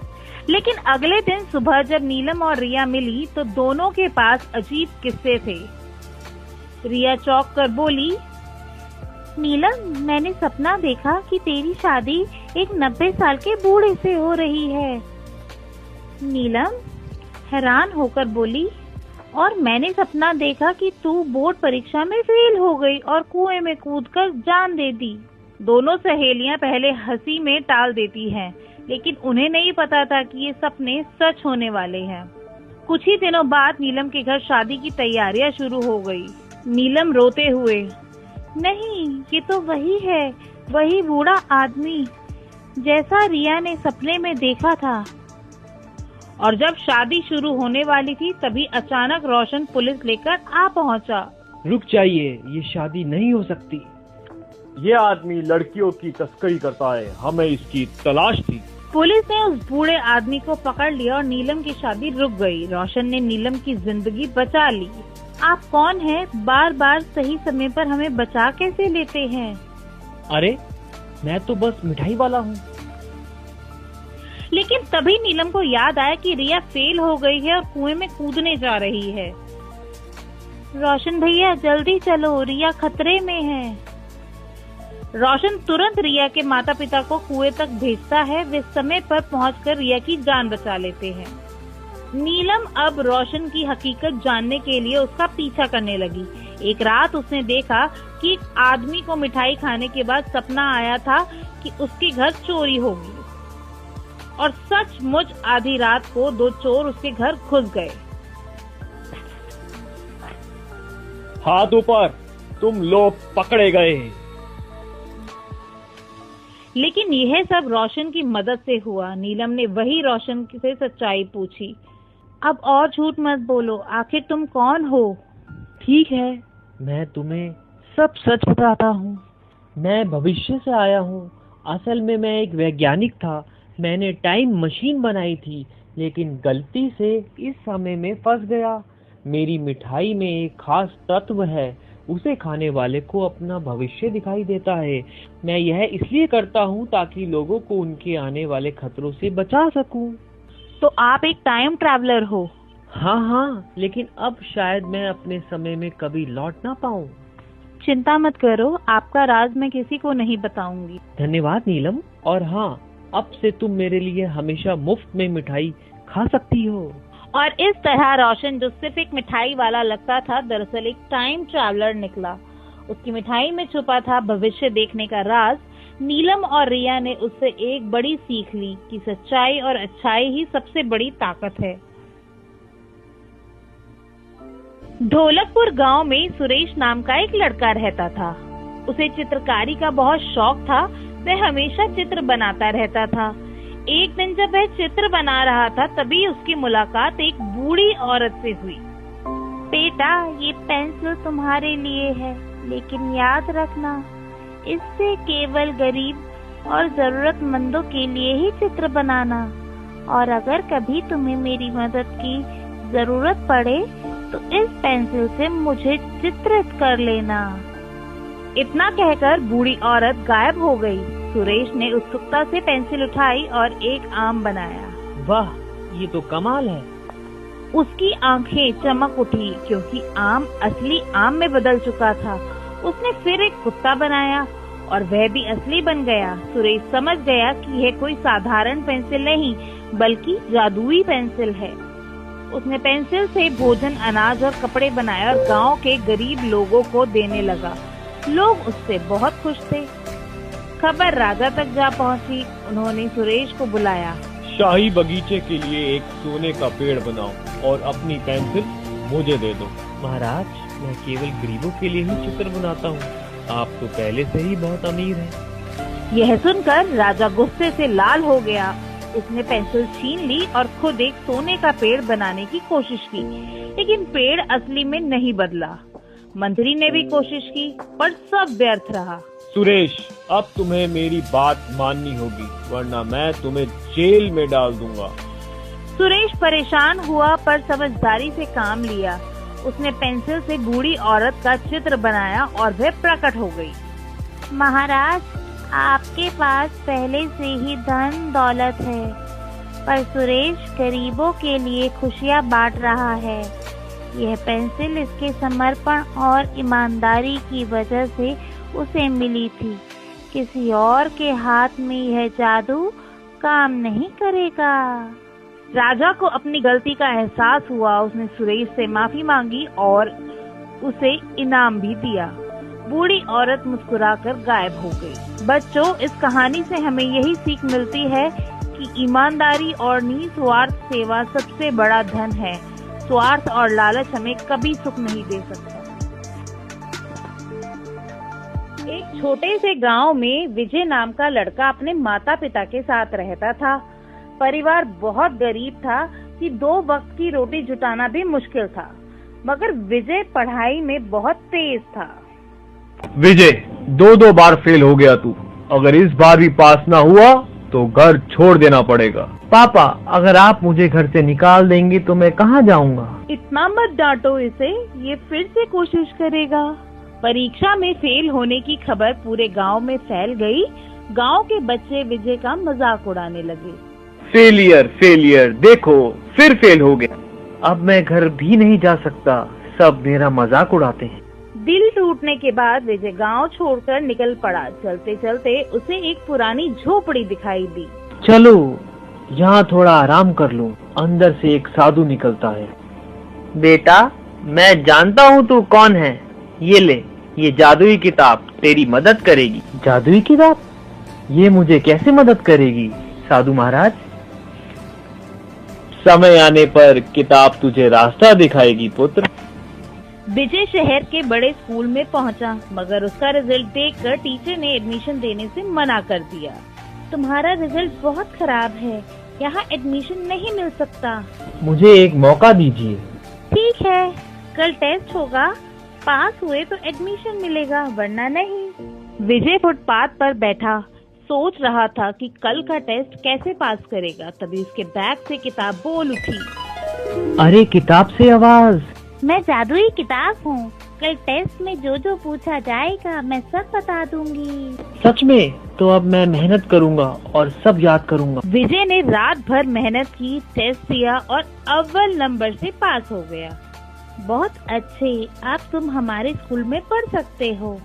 लेकिन अगले दिन सुबह जब नीलम और रिया मिली तो दोनों के पास अजीब किस्से थे। रिया चौंक कर बोली, नीलम मैंने सपना देखा कि तेरी शादी एक 90 साल के बूढ़े से हो रही है। नीलम हैरान होकर बोली, और मैंने सपना देखा कि तू बोर्ड परीक्षा में फेल हो गई और कुएं में कूदकर जान दे दी। दोनों सहेलियां पहले हंसी में टाल देती हैं, लेकिन उन्हें नहीं पता था कि ये सपने सच होने वाले हैं। कुछ ही दिनों बाद नीलम के घर शादी की तैयारियां शुरू हो गई। नीलम रोते हुए, नहीं ये तो वही है, वही बूढ़ा आदमी जैसा रिया ने सपने में देखा था। और जब शादी शुरू होने वाली थी तभी अचानक रोशन पुलिस लेकर आ पहुंचा। रुक जाइए, ये शादी नहीं हो सकती। ये आदमी लड़कियों की तस्करी करता है, हमें इसकी तलाश थी। पुलिस ने उस बूढ़े आदमी को पकड़ लिया और नीलम की शादी रुक गई। रोशन ने नीलम की जिंदगी बचा ली। आप कौन हैं? बार बार सही समय पर हमें बचा कैसे लेते हैं? अरे मैं तो बस मिठाई वाला हूँ। लेकिन तभी नीलम को याद आया कि रिया फेल हो गई है और कुएं में कूदने जा रही है। रोशन भैया जल्दी चलो, रिया खतरे में है। रोशन तुरंत रिया के माता पिता को कुएं तक भेजता है। वे समय पर पहुंचकर रिया की जान बचा लेते हैं। नीलम अब रोशन की हकीकत जानने के लिए उसका पीछा करने लगी। एक रात उसने देखा कि एक आदमी को मिठाई खाने के बाद सपना आया था कि उसके घर चोरी होगी, और सचमुच आधी रात को दो चोर उसके घर घुस गए। हाथ ऊपर, तुम लोग पकड़े गए। लेकिन यह सब रोशन की मदद से हुआ। नीलम ने वही रोशन से सच्चाई पूछी। अब और झूठ मत बोलो, आखिर तुम कौन हो? ठीक है, मैं तुम्हें सब सच बताता हूँ। मैं भविष्य से आया हूँ। असल में मैं एक वैज्ञानिक था। मैंने टाइम मशीन बनाई थी, लेकिन गलती से इस समय में फंस गया। मेरी मिठाई में एक खास तत्व है, उसे खाने वाले को अपना भविष्य दिखाई देता है। मैं यह इसलिए करता हूँ ताकि लोगों को उनके आने वाले खतरों से बचा सकूं। तो आप एक टाइम ट्रैवलर हो? हाँ, लेकिन अब शायद मैं अपने समय में कभी लौट ना पाऊँ। चिंता मत करो, आपका राज मैं किसी को नहीं बताऊंगी। धन्यवाद नीलम। और हाँ, अब से तुम मेरे लिए हमेशा मुफ्त में मिठाई खा सकती हो। और इस तरह रोशन, जो सिर्फ एक मिठाई वाला लगता था, दरअसल एक टाइम ट्रैवलर निकला। उसकी मिठाई में छुपा था भविष्य देखने का राज। नीलम और रिया ने उससे एक बड़ी सीख ली कि सच्चाई और अच्छाई ही सबसे बड़ी ताकत है। ढोलकपुर गांव में सुरेश नाम का एक लड़का रहता था। उसे चित्रकारी का बहुत शौक था। वह हमेशा चित्र बनाता रहता था। एक दिन जब वह चित्र बना रहा था तभी उसकी मुलाकात एक बूढ़ी औरत से हुई। बेटा, ये पेंसिल तुम्हारे लिए है, लेकिन याद रखना, इससे केवल गरीब और जरूरतमंदों के लिए ही चित्र बनाना। और अगर कभी तुम्हें मेरी मदद की जरूरत पड़े तो इस पेंसिल से मुझे चित्रित कर लेना। इतना कहकर बूढ़ी औरत गायब हो गई। सुरेश ने उत्सुकता से पेंसिल उठाई और एक आम बनाया। वाह, ये तो कमाल है। उसकी आंखें चमक उठी क्योंकि आम असली आम में बदल चुका था। उसने फिर एक कुत्ता बनाया और वह भी असली बन गया। सुरेश समझ गया कि यह कोई साधारण पेंसिल नहीं बल्कि जादुई पेंसिल है। उसने पेंसिल से भोजन, अनाज और कपड़े बनाए और गांव के गरीब लोगों को देने लगा। लोग उससे बहुत खुश थे। खबर राजा तक जा पहुंची। उन्होंने सुरेश को बुलाया। शाही बगीचे के लिए एक सोने का पेड़ बनाओ और अपनी पेंसिल मुझे दे दो। महाराज, मैं केवल गरीबों के लिए ही चित्र बनाता हूँ। आप तो पहले से ही बहुत अमीर हैं। यह सुनकर राजा गुस्से से लाल हो गया। उसने पेंसिल छीन ली और खुद एक सोने का पेड़ बनाने की कोशिश की, लेकिन पेड़ असली में नहीं बदला। मंत्री ने भी कोशिश की, पर सब व्यर्थ रहा। सुरेश, अब तुम्हें मेरी बात माननी होगी, वरना मैं तुम्हें जेल में डाल दूंगा। सुरेश परेशान हुआ, पर समझदारी से काम लिया। उसने पेंसिल से बूढ़ी औरत का चित्र बनाया और वह प्रकट हो गई। महाराज, आपके पास पहले से ही धन दौलत है, पर सुरेश गरीबों के लिए खुशियां बांट रहा है। यह पेंसिल इसके समर्पण और ईमानदारी की वजह से उसे मिली थी। किसी और के हाथ में यह जादू काम नहीं करेगा। राजा को अपनी गलती का एहसास हुआ। उसने सुरेश से माफी मांगी और उसे इनाम भी दिया। बूढ़ी औरत मुस्कुराकर गायब हो गई। बच्चों, इस कहानी से हमें यही सीख मिलती है कि ईमानदारी और निस्वार्थ सेवा सबसे बड़ा धन है। स्वार्थ और लालच हमें कभी सुख नहीं दे सकता। एक छोटे से गांव में विजय नाम का लड़का अपने माता पिता के साथ रहता था। परिवार बहुत गरीब था कि 2 वक्त की रोटी जुटाना भी मुश्किल था, मगर विजय पढ़ाई में बहुत तेज था। विजय, 2 बार फेल हो गया तू। अगर इस बार भी पास ना हुआ तो घर छोड़ देना पड़ेगा। पापा, अगर आप मुझे घर से निकाल देंगे तो मैं कहाँ जाऊँगा? इतना मत डांटो इसे, ये फिर से कोशिश करेगा। परीक्षा में फेल होने की खबर पूरे गांव में फैल गई। गांव के बच्चे विजय का मजाक उड़ाने लगे। फेलियर फेलियर, देखो फिर फेल हो गया। अब मैं घर भी नहीं जा सकता, सब मेरा मजाक उड़ाते हैं। दिल टूटने के बाद विजय गांव छोड़कर निकल पड़ा। चलते चलते उसे एक पुरानी झोपड़ी दिखाई दी। चलो यहाँ थोड़ा आराम कर लूं। अंदर से एक साधु निकलता है। बेटा, मैं जानता हूँ तू कौन है। ये ले, ये जादुई किताब तेरी मदद करेगी। जादुई किताब? ये मुझे कैसे मदद करेगी साधु महाराज? समय आने पर किताब तुझे रास्ता दिखाएगी पुत्र। विजय शहर के बड़े स्कूल में पहुंचा, मगर उसका रिजल्ट देखकर टीचर ने एडमिशन देने से मना कर दिया। तुम्हारा रिजल्ट बहुत खराब है, यहाँ एडमिशन नहीं मिल सकता। मुझे एक मौका दीजिए। ठीक है, कल टेस्ट होगा, पास हुए तो एडमिशन मिलेगा, वरना नहीं। विजय फुटपाथ पर बैठा सोच रहा था कि कल का टेस्ट कैसे पास करेगा। तभी उसके बैग से किताब बोल उठी। अरे, किताब से आवाज। मैं जादुई किताब हूँ, कल टेस्ट में जो जो पूछा जाएगा मैं सब बता दूंगी। सच में? तो अब मैं मेहनत करूँगा और सब याद करूँगा। विजय ने रात भर मेहनत की, टेस्ट दिया और अव्वल नंबर से पास हो गया। बहुत अच्छे, अब तुम हमारे स्कूल में पढ़ सकते हो।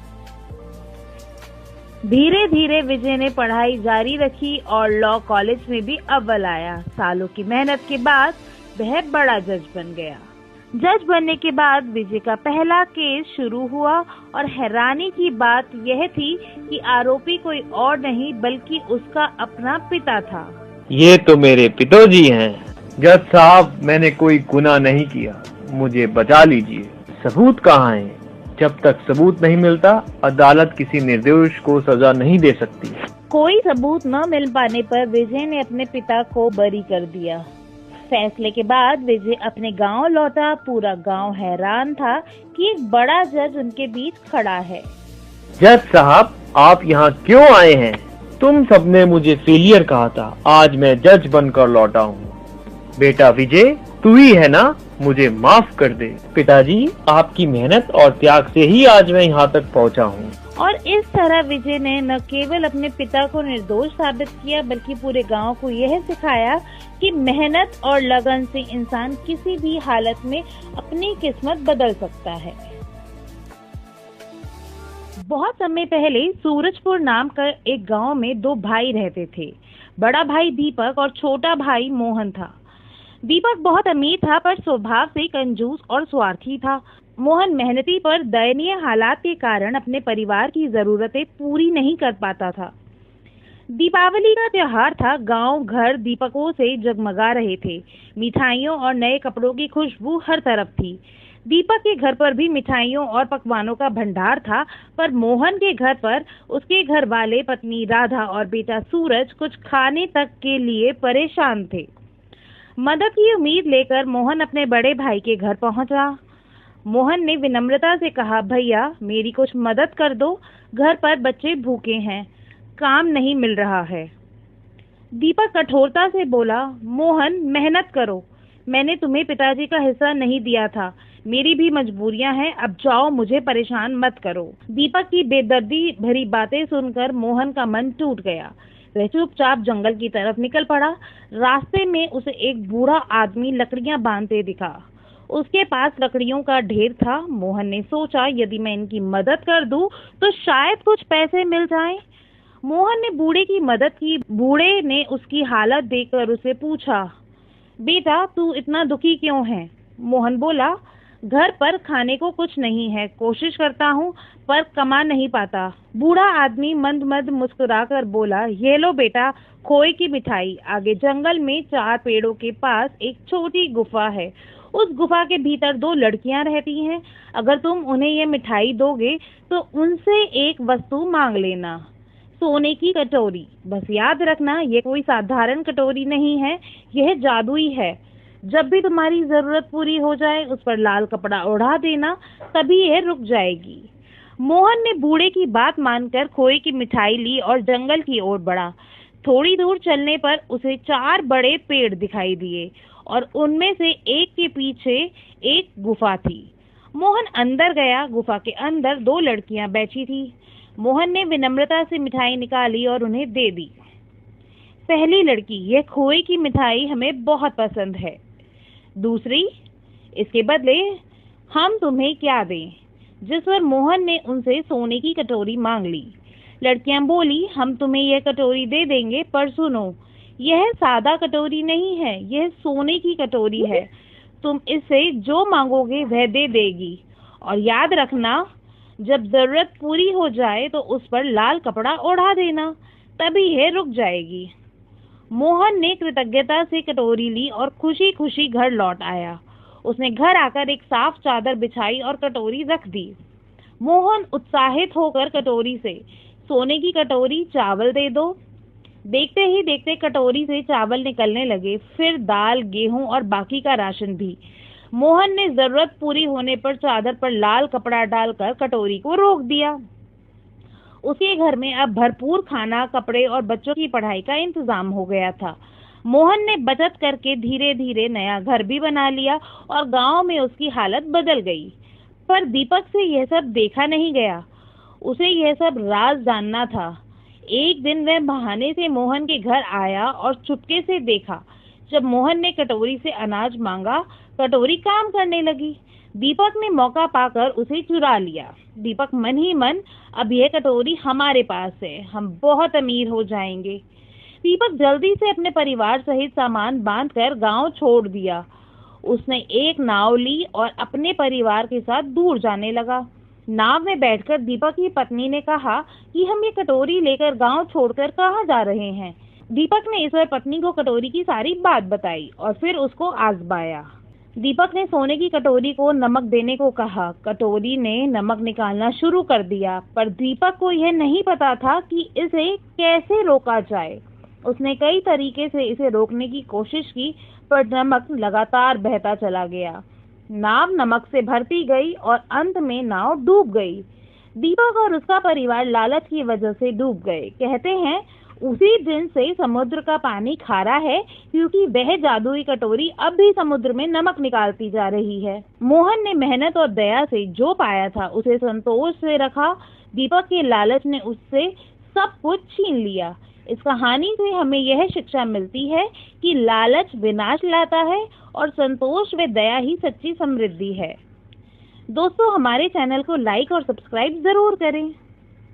धीरे धीरे विजय ने पढ़ाई जारी रखी और लॉ कॉलेज में भी अव्वल आया। सालों की मेहनत के बाद वह बड़ा जज बन गया। जज बनने के बाद विजय का पहला केस शुरू हुआ और हैरानी की बात यह थी कि आरोपी कोई और नहीं बल्कि उसका अपना पिता था। ये तो मेरे पिताजी हैं। जज साहब, मैंने कोई गुनाह नहीं किया, मुझे बचा लीजिए। सबूत कहाँ है? जब तक सबूत नहीं मिलता अदालत किसी निर्दोष को सजा नहीं दे सकती। कोई सबूत न मिल पाने पर विजय ने अपने पिता को बरी कर दिया। फैसले के बाद विजय अपने गांव लौटा। पूरा गांव हैरान था कि एक बड़ा जज उनके बीच खड़ा है। जज साहब, आप यहाँ क्यों आए हैं? तुम सबने मुझे फेलियर कहा था, आज मैं जज बनकर लौटा हूँ। बेटा विजय, तू ही है ना? मुझे माफ कर दे। पिताजी, आपकी मेहनत और त्याग से ही आज मैं यहाँ तक पहुँचा हूँ। और इस तरह विजय ने न केवल अपने पिता को निर्दोष साबित किया बल्कि पूरे गांव को यह सिखाया कि मेहनत और लगन से इंसान किसी भी हालत में अपनी किस्मत बदल सकता है। बहुत समय पहले सूरजपुर नाम का एक गांव में 2 भाई रहते थे। बड़ा भाई दीपक और छोटा भाई मोहन था। दीपक बहुत अमीर था पर स्वभाव से कंजूस और स्वार्थी था। मोहन मेहनती पर दयनीय हालात के कारण अपने परिवार की जरूरतें पूरी नहीं कर पाता था। दीपावली का त्योहार था। गांव घर दीपकों से जगमगा रहे थे। मिठाइयों और नए कपड़ों की खुशबू हर तरफ थी। दीपक के घर पर भी मिठाइयों और पकवानों का भंडार था, पर मोहन के घर पर उसके घर वाले, पत्नी राधा और बेटा सूरज कुछ खाने तक के लिए परेशान थे। मदद की उम्मीद लेकर मोहन अपने बड़े भाई के घर पहुंचा। मोहन ने विनम्रता से कहा, भैया मेरी कुछ मदद कर दो, घर पर बच्चे भूखे हैं, काम नहीं मिल रहा है। दीपक कठोरता से बोला, मोहन मेहनत करो, मैंने तुम्हें पिताजी का हिस्सा नहीं दिया था, मेरी भी मजबूरियां हैं, अब जाओ, मुझे परेशान मत करो। दीपक की बेदर्दी भरी बातें सुनकर मोहन का मन टूट गया। वह चुपचाप जंगल की तरफ निकल पड़ा। रास्ते में उसे एक बूढ़ा आदमी लकड़ियां बांधते दिखा। उसके पास लकड़ियों का ढेर था। मोहन ने सोचा, यदि मैं इनकी मदद कर दूं तो शायद कुछ पैसे मिल जाएं। मोहन ने बूढ़े की मदद की। बूढ़े ने उसकी हालत देखकर उसे पूछा, बेटा तू इतना दुखी क्यों है? मोहन बोला, घर पर खाने को कुछ नहीं है, कोशिश करता हूँ पर कमा नहीं पाता। बूढ़ा आदमी मंद मंद मुस्कुराकर बोला, ये लो बेटा खोए की मिठाई। आगे जंगल में 4 पेड़ों के पास एक छोटी गुफा है। उस गुफा के भीतर 2 लड़कियां रहती हैं। अगर तुम उन्हें ये मिठाई दोगे तो उनसे एक वस्तु मांग लेना, सोने की कटोरी। बस याद रखना, ये कोई साधारण कटोरी नहीं है, यह जादुई है। जब भी तुम्हारी जरूरत पूरी हो जाए उस पर लाल कपड़ा ओढ़ा देना, तभी यह रुक जाएगी। मोहन ने बूढ़े की बात मानकर खोए की मिठाई ली और जंगल की ओर बढ़ा। थोड़ी दूर चलने पर उसे 4 बड़े पेड़ दिखाई दिए और उनमें से एक के पीछे एक गुफा थी। मोहन अंदर गया। गुफा के अंदर 2 लड़कियां बैठी थी। मोहन ने विनम्रता से मिठाई निकाली और उन्हें दे दी। पहली लड़की, यह खोए की मिठाई हमें बहुत पसंद है। दूसरी, इसके बदले हम तुम्हें क्या दें? जिस पर मोहन ने उनसे सोने की कटोरी मांग ली। लड़कियां बोली, हम तुम्हें यह कटोरी दे देंगे, पर सुनो, यह सादा कटोरी नहीं है, यह सोने की कटोरी है। तुम इससे जो मांगोगे वह दे देगी, और याद रखना, जब जरूरत पूरी हो जाए तो उस पर लाल कपड़ा ओढ़ा देना, तभी यह रुक जाएगी। मोहन ने कृतज्ञता से कटोरी ली और खुशी खुशी घर लौट आया। उसने घर आकर एक साफ चादर बिछाई और कटोरी रख दी। मोहन उत्साहित होकर कटोरी से, सोने की कटोरी, चावल दे दो। देखते ही देखते कटोरी से चावल निकलने लगे, फिर दाल, गेहूं और बाकी का राशन भी। मोहन ने जरूरत पूरी होने पर चादर पर लाल कपड़ा डालकर कटोरी को रोक दिया। उसके घर में अब भरपूर खाना, कपड़े और बच्चों की पढ़ाई का इंतजाम हो गया था। मोहन ने बचत करके धीरे धीरे नया घर भी बना लिया और गांव में उसकी हालत बदल गई। पर दीपक से यह सब देखा नहीं गया। उसे यह सब राज जानना था। एक दिन वह बहाने से मोहन के घर आया और चुपके से देखा। जब मोहन ने कटोरी से अनाज मांगा, कटोरी काम करने लगी। दीपक ने मौका पाकर उसे चुरा लिया। दीपक मन ही मन, अब यह कटोरी हमारे पास है, हम बहुत अमीर हो जाएंगे। दीपक जल्दी से अपने परिवार सहित सामान बांधकर गांव छोड़ दिया। उसने एक नाव ली और अपने परिवार के साथ दूर जाने लगा। नाव में बैठकर दीपक की पत्नी ने कहा कि हम ये कटोरी लेकर गांव छोड़कर कहाँ जा रहे हैं। दीपक ने इस पर पत्नी को कटोरी की सारी बात बताई और फिर उसको आजमाया। दीपक ने सोने की कटोरी को नमक देने को कहा। कटोरी ने नमक निकालना शुरू कर दिया, पर दीपक को यह नहीं पता था कि इसे कैसे रोका जाए। उसने कई तरीके से इसे रोकने की कोशिश की, पर नमक लगातार बहता चला गया। नाव नमक से भरती गई और अंत में नाव डूब गई। दीपक और उसका परिवार लालच की वजह से डूब गए। कहते हैं उसी दिन से समुद्र का पानी खारा है, क्योंकि वह जादुई कटोरी अब भी समुद्र में नमक निकालती जा रही है। मोहन ने मेहनत और दया से जो पाया था उसे संतोष से रखा। दीपक के लालच ने उससे सब कुछ छीन लिया। इस कहानी से हमें यह शिक्षा मिलती है कि लालच विनाश लाता है और संतोष व दया ही सच्ची समृद्धि है। दोस्तों, हमारे चैनल को लाइक और सब्सक्राइब जरूर करें।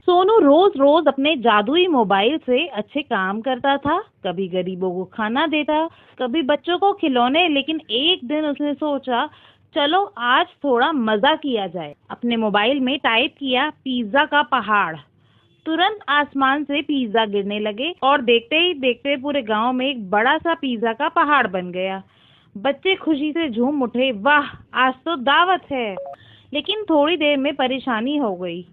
सोनू रोज रोज अपने जादुई मोबाइल से अच्छे काम करता था, कभी गरीबों को खाना देता, कभी बच्चों को खिलौने। लेकिन एक दिन उसने सोचा, चलो आज थोड़ा मजा किया जाए। अपने मोबाइल में टाइप किया पिज्जा का पहाड़। तुरंत आसमान से पिज्जा गिरने लगे और देखते ही देखते पूरे गांव में एक बड़ा सा पिज्जा का पहाड़ बन गया। बच्चे खुशी से झूम उठे, वाह आज तो दावत है। लेकिन थोड़ी देर में परेशानी हो गई।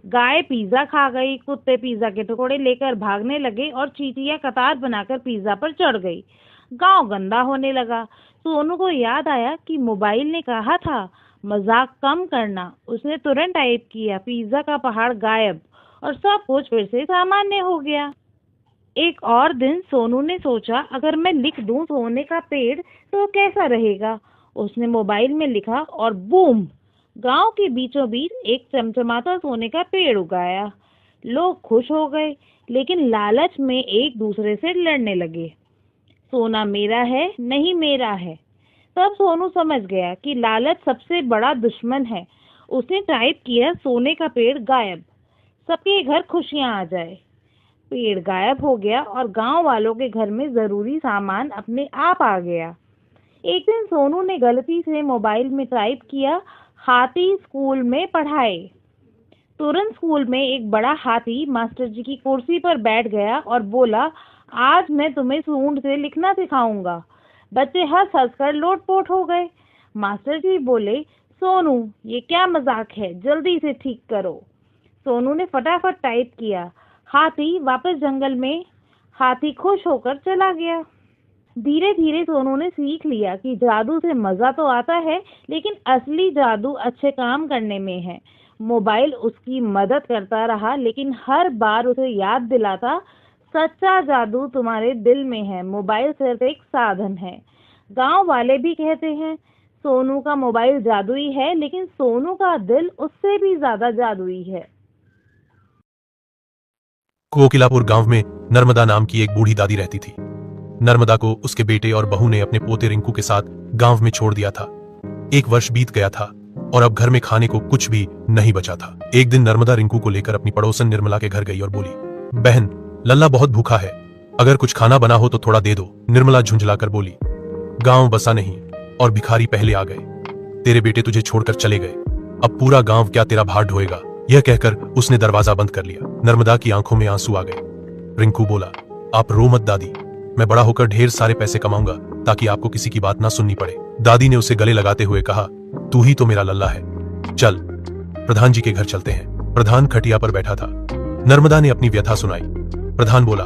गाय पिज्जा खा गई, कुत्ते पिज्जा के टुकड़े लेकर भागने लगे और चींटियां कतार बनाकर पिज्जा पर चढ़ गई। गांव गंदा होने लगा। सोनू को याद आया कि मोबाइल ने कहा था मजाक कम करना। उसने तुरंत टाइप किया पिज्जा का पहाड़ गायब और सब कुछ फिर से सामान्य हो गया। एक और दिन सोनू ने सोचा, अगर मैं लिख दूं सोने का पेड़ तो कैसा रहेगा। उसने मोबाइल में लिखा और बूम, गांव के बीचों बीच एक चमचमाता सोने का पेड़ उगाया। लोग खुश हो गए, लेकिन लालच में एक दूसरे से लड़ने लगे। सोना मेरा है, नहीं मेरा है। तब सोनू समझ गया कि लालच सबसे बड़ा दुश्मन है। उसने टाइप किया सोने का पेड़ गायब, सबके घर खुशियां आ जाए। पेड़ गायब हो गया और गांव वालों के घर में जरूरी सामान अपने आप आ गया। एक दिन सोनू ने गलती से मोबाइल में टाइप किया हाथी स्कूल में पढ़ाए। तुरंत स्कूल में एक बड़ा हाथी मास्टर जी की कुर्सी पर बैठ गया और बोला, आज मैं तुम्हें सूंड से लिखना सिखाऊंगा। बच्चे हंस हंस कर लोटपोट हो गए। मास्टर जी बोले, सोनू ये क्या मजाक है, जल्दी से ठीक करो। सोनू ने फटाफट टाइप किया हाथी वापस जंगल में। हाथी खुश होकर चला गया। धीरे धीरे सोनू ने सीख लिया कि जादू से मजा तो आता है, लेकिन असली जादू अच्छे काम करने में है। मोबाइल उसकी मदद करता रहा, लेकिन हर बार उसे याद दिलाता, सच्चा जादू तुम्हारे दिल में है, मोबाइल सिर्फ एक साधन है। गांव वाले भी कहते हैं सोनू का मोबाइल जादुई है, लेकिन सोनू का दिल उससे भी ज्यादा जादुई है। कोकिलापुर गांव में नर्मदा नाम की एक बूढ़ी दादी रहती थी। नर्मदा को उसके बेटे और बहू ने अपने पोते रिंकू के साथ गांव में छोड़ दिया था। 1 वर्ष बीत गया था और अब घर में खाने को कुछ भी नहीं बचा था। एक दिन नर्मदा रिंकू को लेकर अपनी पड़ोसन निर्मला के घर गई और बोली, बहन लल्ला बहुत भूखा है, अगर कुछ खाना बना हो तो थोड़ा दे दो। निर्मला झुंझलाकर बोली, गांव बसा नहीं और भिखारी पहले आ गए। तेरे बेटे तुझे छोड़कर चले गए, अब पूरा गांव क्या तेरा भार ढोएगा। यह कहकर उसने दरवाजा बंद कर लिया। नर्मदा की आंखों में आंसू आ गए। रिंकू बोला, आप रो मत दादी, मैं बड़ा होकर ढेर सारे पैसे कमाऊंगा ताकि आपको किसी की बात ना सुननी पड़े। दादी ने उसे गले लगाते हुए कहा, तू ही तो मेरा लल्ला है, चल प्रधान जी के घर चलते हैं। प्रधान खटिया पर बैठा था। नर्मदा ने अपनी व्यथा सुनाई। प्रधान बोला,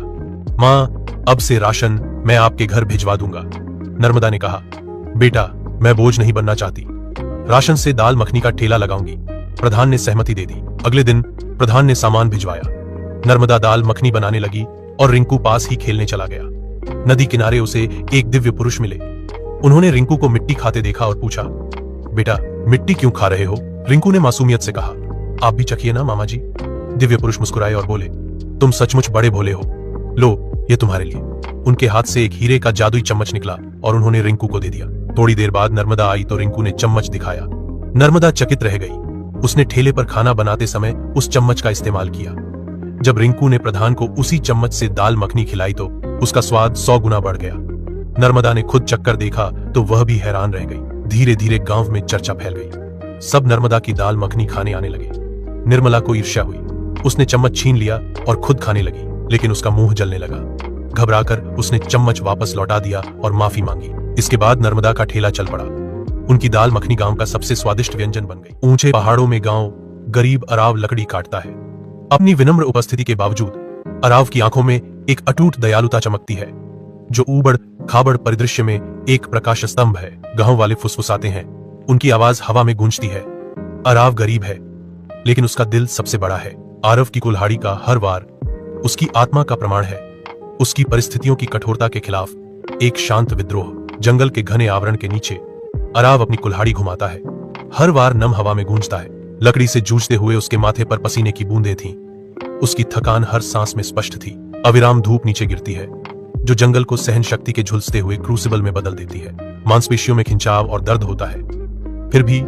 माँ अब से राशन मैं आपके घर भिजवा दूंगा। नर्मदा ने कहा, बेटा मैं बोझ नहीं बनना चाहती, राशन से दाल मखनी का ठेला लगाऊंगी। प्रधान ने सहमति दे दी। अगले दिन प्रधान ने सामान भिजवाया। नर्मदा दाल मखनी बनाने लगी और रिंकू पास ही खेलने चला गया। नदी किनारे उसे एक दिव्य पुरुष मिले। उन्होंने रिंकू को मिट्टी खाते देखा और पूछा, बेटा मिट्टी क्यों खा रहे हो? रिंकू ने मासूमियत से कहा, आप भी चखिए ना मामा जी। दिव्य पुरुष मुस्कुराए और बोले, तुम सचमुच बड़े भोले हो, लो ये तुम्हारे लिए। उनके हाथ से एक हीरे का जादुई चम्मच निकला और उन्होंने रिंकू को दे दिया। थोड़ी देर बाद नर्मदा आई तो रिंकू ने चम्मच दिखाया। नर्मदा चकित रह गई। उसने ठेले पर खाना बनाते समय उस चम्मच का इस्तेमाल किया। जब रिंकू ने प्रधान को उसी चम्मच से दाल मखनी खिलाई तो उसका स्वाद 100 गुना बढ़ गया। नर्मदा ने खुद चक्कर देखा तो वह भी हैरान रह गई। धीरे धीरे गांव में चर्चा फैल गई। सब नर्मदा की दाल मखनी खाने आने लगे। निर्मला को ईर्ष्या हुई। उसने चम्मच छीन लिया और खुद खाने लगी, लेकिन उसका मुंह जलने लगा। घबराकर उसने चम्मच वापस लौटा दिया और माफी मांगी। इसके बाद नर्मदा का ठेला चल पड़ा। उनकी दाल मखनी गांव का सबसे स्वादिष्ट व्यंजन बन गई। ऊंचे पहाड़ों में गांव गरीब अराव लकड़ी काटता है। अपनी विनम्र उपस्थिति के बावजूद अराव की आंखों में एक अटूट दयालुता चमकती है, जो ऊबड़ खाबड़ परिदृश्य में एक प्रकाश स्तंभ है। गांव वाले फुसफुसाते हैं, उनकी आवाज हवा में गूंजती है। अराव गरीब है, लेकिन उसका दिल सबसे बड़ा है। आरव की कुल्हाड़ी का हर वार उसकी आत्मा का प्रमाण है। उसकी परिस्थितियों की कठोरता के खिलाफ एक शांत विद्रोह। जंगल के घने आवरण के नीचे अराव अपनी कुल्हाड़ी घुमाता है। हर वार नम हवा में गूंजता है। लकड़ी से जूझते हुए उसके माथे पर पसीने की बूंदें थीं। उसकी थकान हर सांस में स्पष्ट थी। अविराम धूप नीचे गिरती है, जो जंगल को सहन शक्ति के झुलसते हुए क्रूसिबल में बदल देती है। मांसपेशियों में खिंचाव और दर्द होता है, फिर भी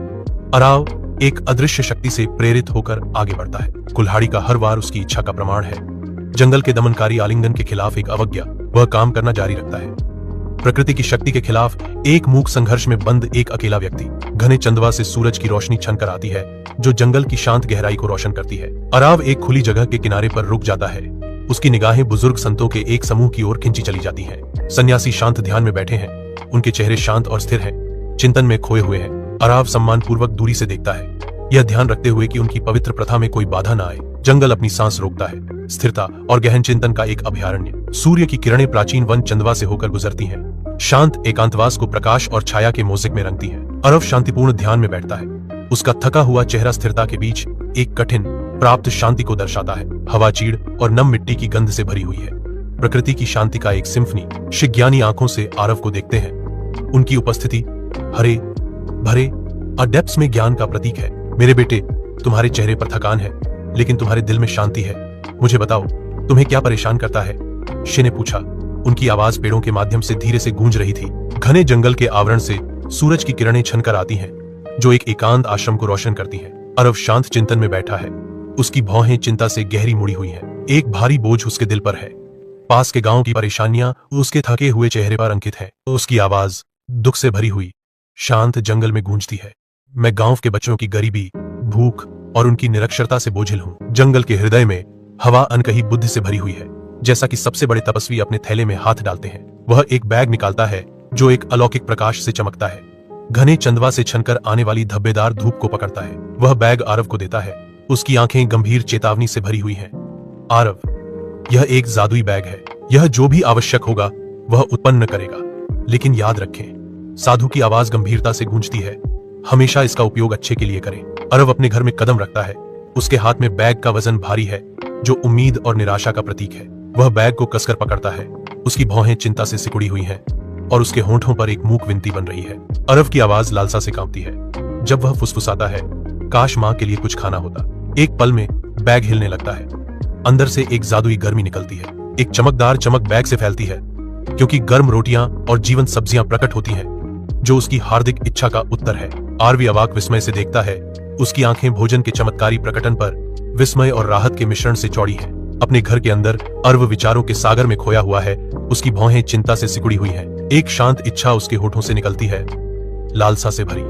अराव एक अदृश्य शक्ति से प्रेरित होकर आगे बढ़ता है। कुल्हाड़ी का हर वार उसकी इच्छा का प्रमाण है। जंगल के दमनकारी आलिंगन के खिलाफ एक अवज्ञा, वह काम करना जारी रखता है। प्रकृति की शक्ति के खिलाफ एक मूक संघर्ष में बंद एक अकेला व्यक्ति। घने चंदवा से सूरज की रोशनी छनकर आती है जो जंगल की शांत गहराई को रोशन करती है। अराव एक खुली जगह के किनारे पर रुक जाता है। उसकी निगाहें बुजुर्ग संतों के एक समूह की ओर खिंची चली जाती हैं। सन्यासी शांत ध्यान में बैठे हैं, उनके चेहरे शांत और स्थिर हैं, चिंतन में खोए हुए हैं। अराव सम्मान पूर्वक दूरी से देखता है, यह ध्यान रखते हुए कि उनकी पवित्र प्रथा में कोई बाधा न आए। जंगल अपनी सांस रोकता है। स्थिरता और गहन चिंतन का एक अभयारण्य। सूर्य की किरणें प्राचीन वन चंदवा से होकर गुजरती हैं, शांत एकांतवास को प्रकाश और छाया के मोज़ेक में रंगती हैं। अरव शांतिपूर्ण ध्यान में बैठता है। उसका थका हुआ चेहरा स्थिरता के बीच एक कठिन प्राप्त शांति को दर्शाता है। हवा चीड़ और नम मिट्टी की गंध से भरी हुई है। प्रकृति की शांति का एक सिम्फनी। शिज्ञानी आंखों से आरव को देखते हैं। उनकी उपस्थिति हरे भरे डेप्थ्स में ज्ञान का प्रतीक है। मेरे बेटे, तुम्हारे चेहरे पर थकान है, लेकिन तुम्हारे दिल में शांति है। मुझे बताओ, तुम्हें क्या परेशान करता है? शे ने पूछा। उनकी आवाज पेड़ों के माध्यम से धीरे से गूंज रही थी। घने जंगल के आवरण से सूरज की किरणें छनकर आती हैं, जो एक एकांत आश्रम को रोशन करती हैं। अरव शांत चिंतन में बैठा है। उसकी भौहें चिंता से गहरी मुड़ी हुई हैं। एक भारी बोझ उसके दिल पर है। पास के गांव की परेशानियां उसके थके हुए चेहरे पर अंकित है। उसकी आवाज दुख से भरी हुई शांत जंगल में गूंजती है। मैं गांव के बच्चों की गरीबी, भूख और उनकी निरक्षरता से बोझिल हूं। जंगल के हृदय में हवा अनकही बुद्धि से भरी हुई है, जैसा कि सबसे बड़े तपस्वी अपने थैले में हाथ डालते हैं। वह एक बैग निकालता है जो एक अलौकिक प्रकाश से चमकता है। घने चंदवा से छनकर आने वाली धब्बेदार धूप को पकड़ता है। वह बैग आरव को देता है। उसकी आंखें गंभीर चेतावनी से भरी हुई हैं। आरव, यह एक जादुई बैग है। यह जो भी आवश्यक होगा वह उत्पन्न करेगा, लेकिन याद रखें, साधु की आवाज गंभीरता से गूंजती है, हमेशा इसका उपयोग अच्छे के लिए करें। अरव अपने घर में कदम रखता है। उसके हाथ में बैग का वजन भारी है, जो उम्मीद और निराशा का प्रतीक है। वह बैग को कसकर पकड़ता है। उसकी भौहें चिंता से सिकुड़ी हुई हैं और उसके होंठों पर एक मूक विनती बन रही है। अरव की आवाज लालसा से कांपती है। जब वह फुसफुसाता है, काश मां के लिए कुछ खाना होता। एक पल में बैग हिलने लगता है। अंदर से एक जादुई गर्मी निकलती है। एक चमकदार चमक बैग से फैलती है, क्योंकि गर्म रोटियां और जीवंत सब्जियां प्रकट होती हैं, जो उसकी हार्दिक इच्छा का उत्तर है। आरवी अवाक विस्मय से देखता है। उसकी आंखें भोजन के चमत्कारी प्रकटन पर विस्मय और राहत के मिश्रण से चौड़ी हैं। अपने घर के अंदर अरव विचारों के सागर में खोया हुआ है। उसकी भौहें चिंता से सिकुड़ी हुई हैं। एक शांत इच्छा उसके होठों से निकलती है, लालसा से भरी।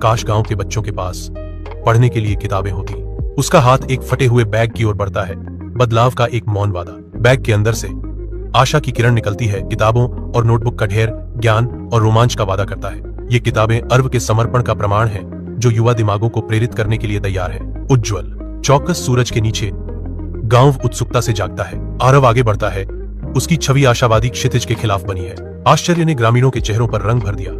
काश गांव के बच्चों के पास पढ़ने के लिए किताबें होती। उसका हाथ एक फटे हुए बैग की ओर बढ़ता है। बदलाव का एक मौन वादा। बैग के अंदर से आशा की किरण निकलती है। किताबों और नोटबुक का ढेर ज्ञान और रोमांच का वादा करता है। ये किताबें अरव के समर्पण का प्रमाण है, जो युवा दिमागों को प्रेरित करने के लिए तैयार है। उज्ज्वल चौकस सूरज के नीचे गांव उत्सुकता से जागता है। आरव आगे बढ़ता है। उसकी छवि आशावादी क्षितिज के खिलाफ बनी है। आश्चर्य ने ग्रामीणों के चेहरों पर रंग भर दिया,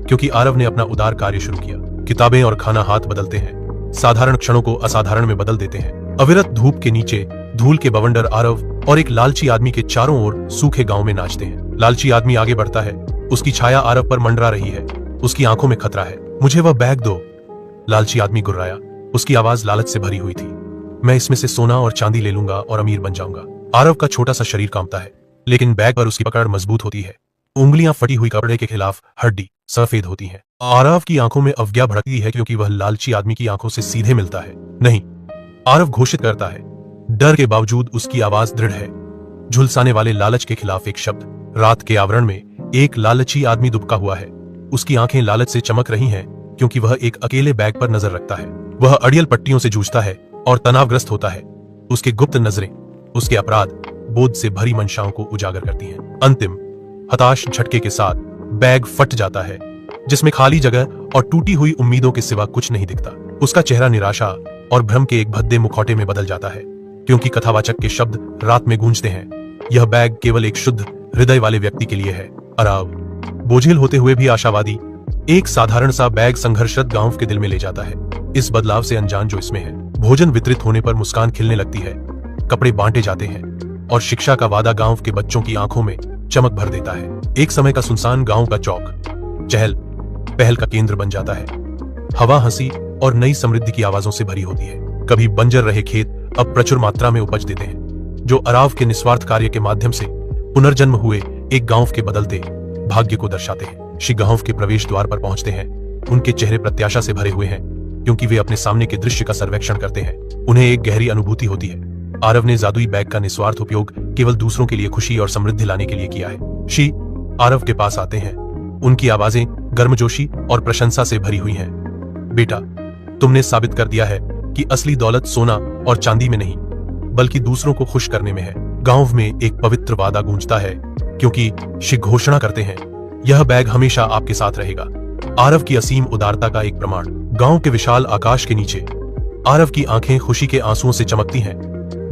क्योंकि आरव ने अपना उदार कार्य शुरू किया। किताबें और खाना हाथ बदलते हैं, साधारण क्षणों को असाधारण में बदल देते हैं। अविरत धूप के नीचे धूल के बवंडर आरव और एक लालची आदमी के चारों ओर सूखे गांव में नाचते हैं। लालची आदमी आगे बढ़ता है। उसकी छाया आरव पर मंडरा रही है। उसकी आंखों में खतरा है। मुझे वह बैग दो, लालची आदमी गुर्राया। उसकी आवाज लालच से भरी हुई थी। मैं इसमें से सोना और चांदी ले लूंगा और अमीर बन जाऊंगा। आरव का छोटा सा शरीर कांपता है, लेकिन बैग पर उसकी पकड़ मजबूत होती है। उंगलियां फटी हुई कपड़े के खिलाफ हड्डी सफेद होती हैं। आरव की आंखों में अवज्ञा भड़कती है, क्योंकि वह लालची आदमी की आंखों से सीधे मिलता है। नहीं, आरव घोषित करता है। डर के बावजूद उसकी आवाज दृढ़ है। झुलसाने वाले लालच के खिलाफ एक शब्द। रात के आवरण में एक लालची आदमी दुबका हुआ है। उसकी आंखें लालच से चमक रही हैं, क्योंकि वह एक अकेले बैग पर नजर रखता है। वह अड़ियल पट्टियों से जूझता है और तनावग्रस्त होता है। उसकी गुप्त नजरें उसके अपराध बोध से भरी मंशाओं को उजागर करती हैं। अंतिम हताश झटके के साथ बैग फट जाता है, जिसमें खाली जगह और टूटी हुई उम्मीदों के सिवा कुछ नहीं दिखता। उसका चेहरा निराशा और भ्रम के एक भद्दे मुखौटे में बदल जाता है, क्योंकि कथावाचक के शब्द रात में गूंजते हैं। यह बैग केवल एक शुद्ध हृदय वाले व्यक्ति के लिए है। अराव, बोझिल होते हुए भी आशावादी, एक साधारण सा बैग संघर्षरत गांव के दिल में ले जाता है। इस बदलाव से अनजान जो इसमें है। भोजन वितरित होने पर मुस्कान खिलने लगती है, कपड़े बांटे जाते हैं और शिक्षा का वादा गांव के बच्चों की आंखों में चमक भर देता है। एक समय का सुनसान गांव का चौक चहल पहल का केंद्र बन जाता है। हवा हंसी और नई समृद्धि की आवाजों से भरी होती है। कभी बंजर रहे खेत अब प्रचुर मात्रा में उपज देते हैं, जो अराव के निस्वार्थ कार्य के माध्यम से पुनर्जन्म हुए एक गांव के बदलते भाग्य को दर्शाते हैं। श्री गांव के प्रवेश द्वार पर पहुंचते हैं। उनके चेहरे प्रत्याशा से भरे हुए हैं, क्योंकि वे अपने सामने के दृश्य का सर्वेक्षण करते हैं। उन्हें एक गहरी अनुभूति होती है। आरव ने जादुई बैग का निस्वार्थ उपयोग केवल दूसरों के लिए खुशी और समृद्धि लाने के लिए किया है। शी आरव के पास आते हैं। उनकी आवाजें गर्मजोशी और प्रशंसा से भरी हुई हैं। बेटा, तुमने साबित कर दिया है कि असली दौलत सोना और चांदी में नहीं, बल्कि दूसरों को खुश करने में है। गांव में एक पवित्र वादा गूंजता है, क्योंकि शी घोषणा करते हैं, यह बैग हमेशा आपके साथ रहेगा। आरव की असीम उदारता का एक प्रमाण। गांव के विशाल आकाश के नीचे आरव की आंखें खुशी के आंसुओं से चमकती हैं,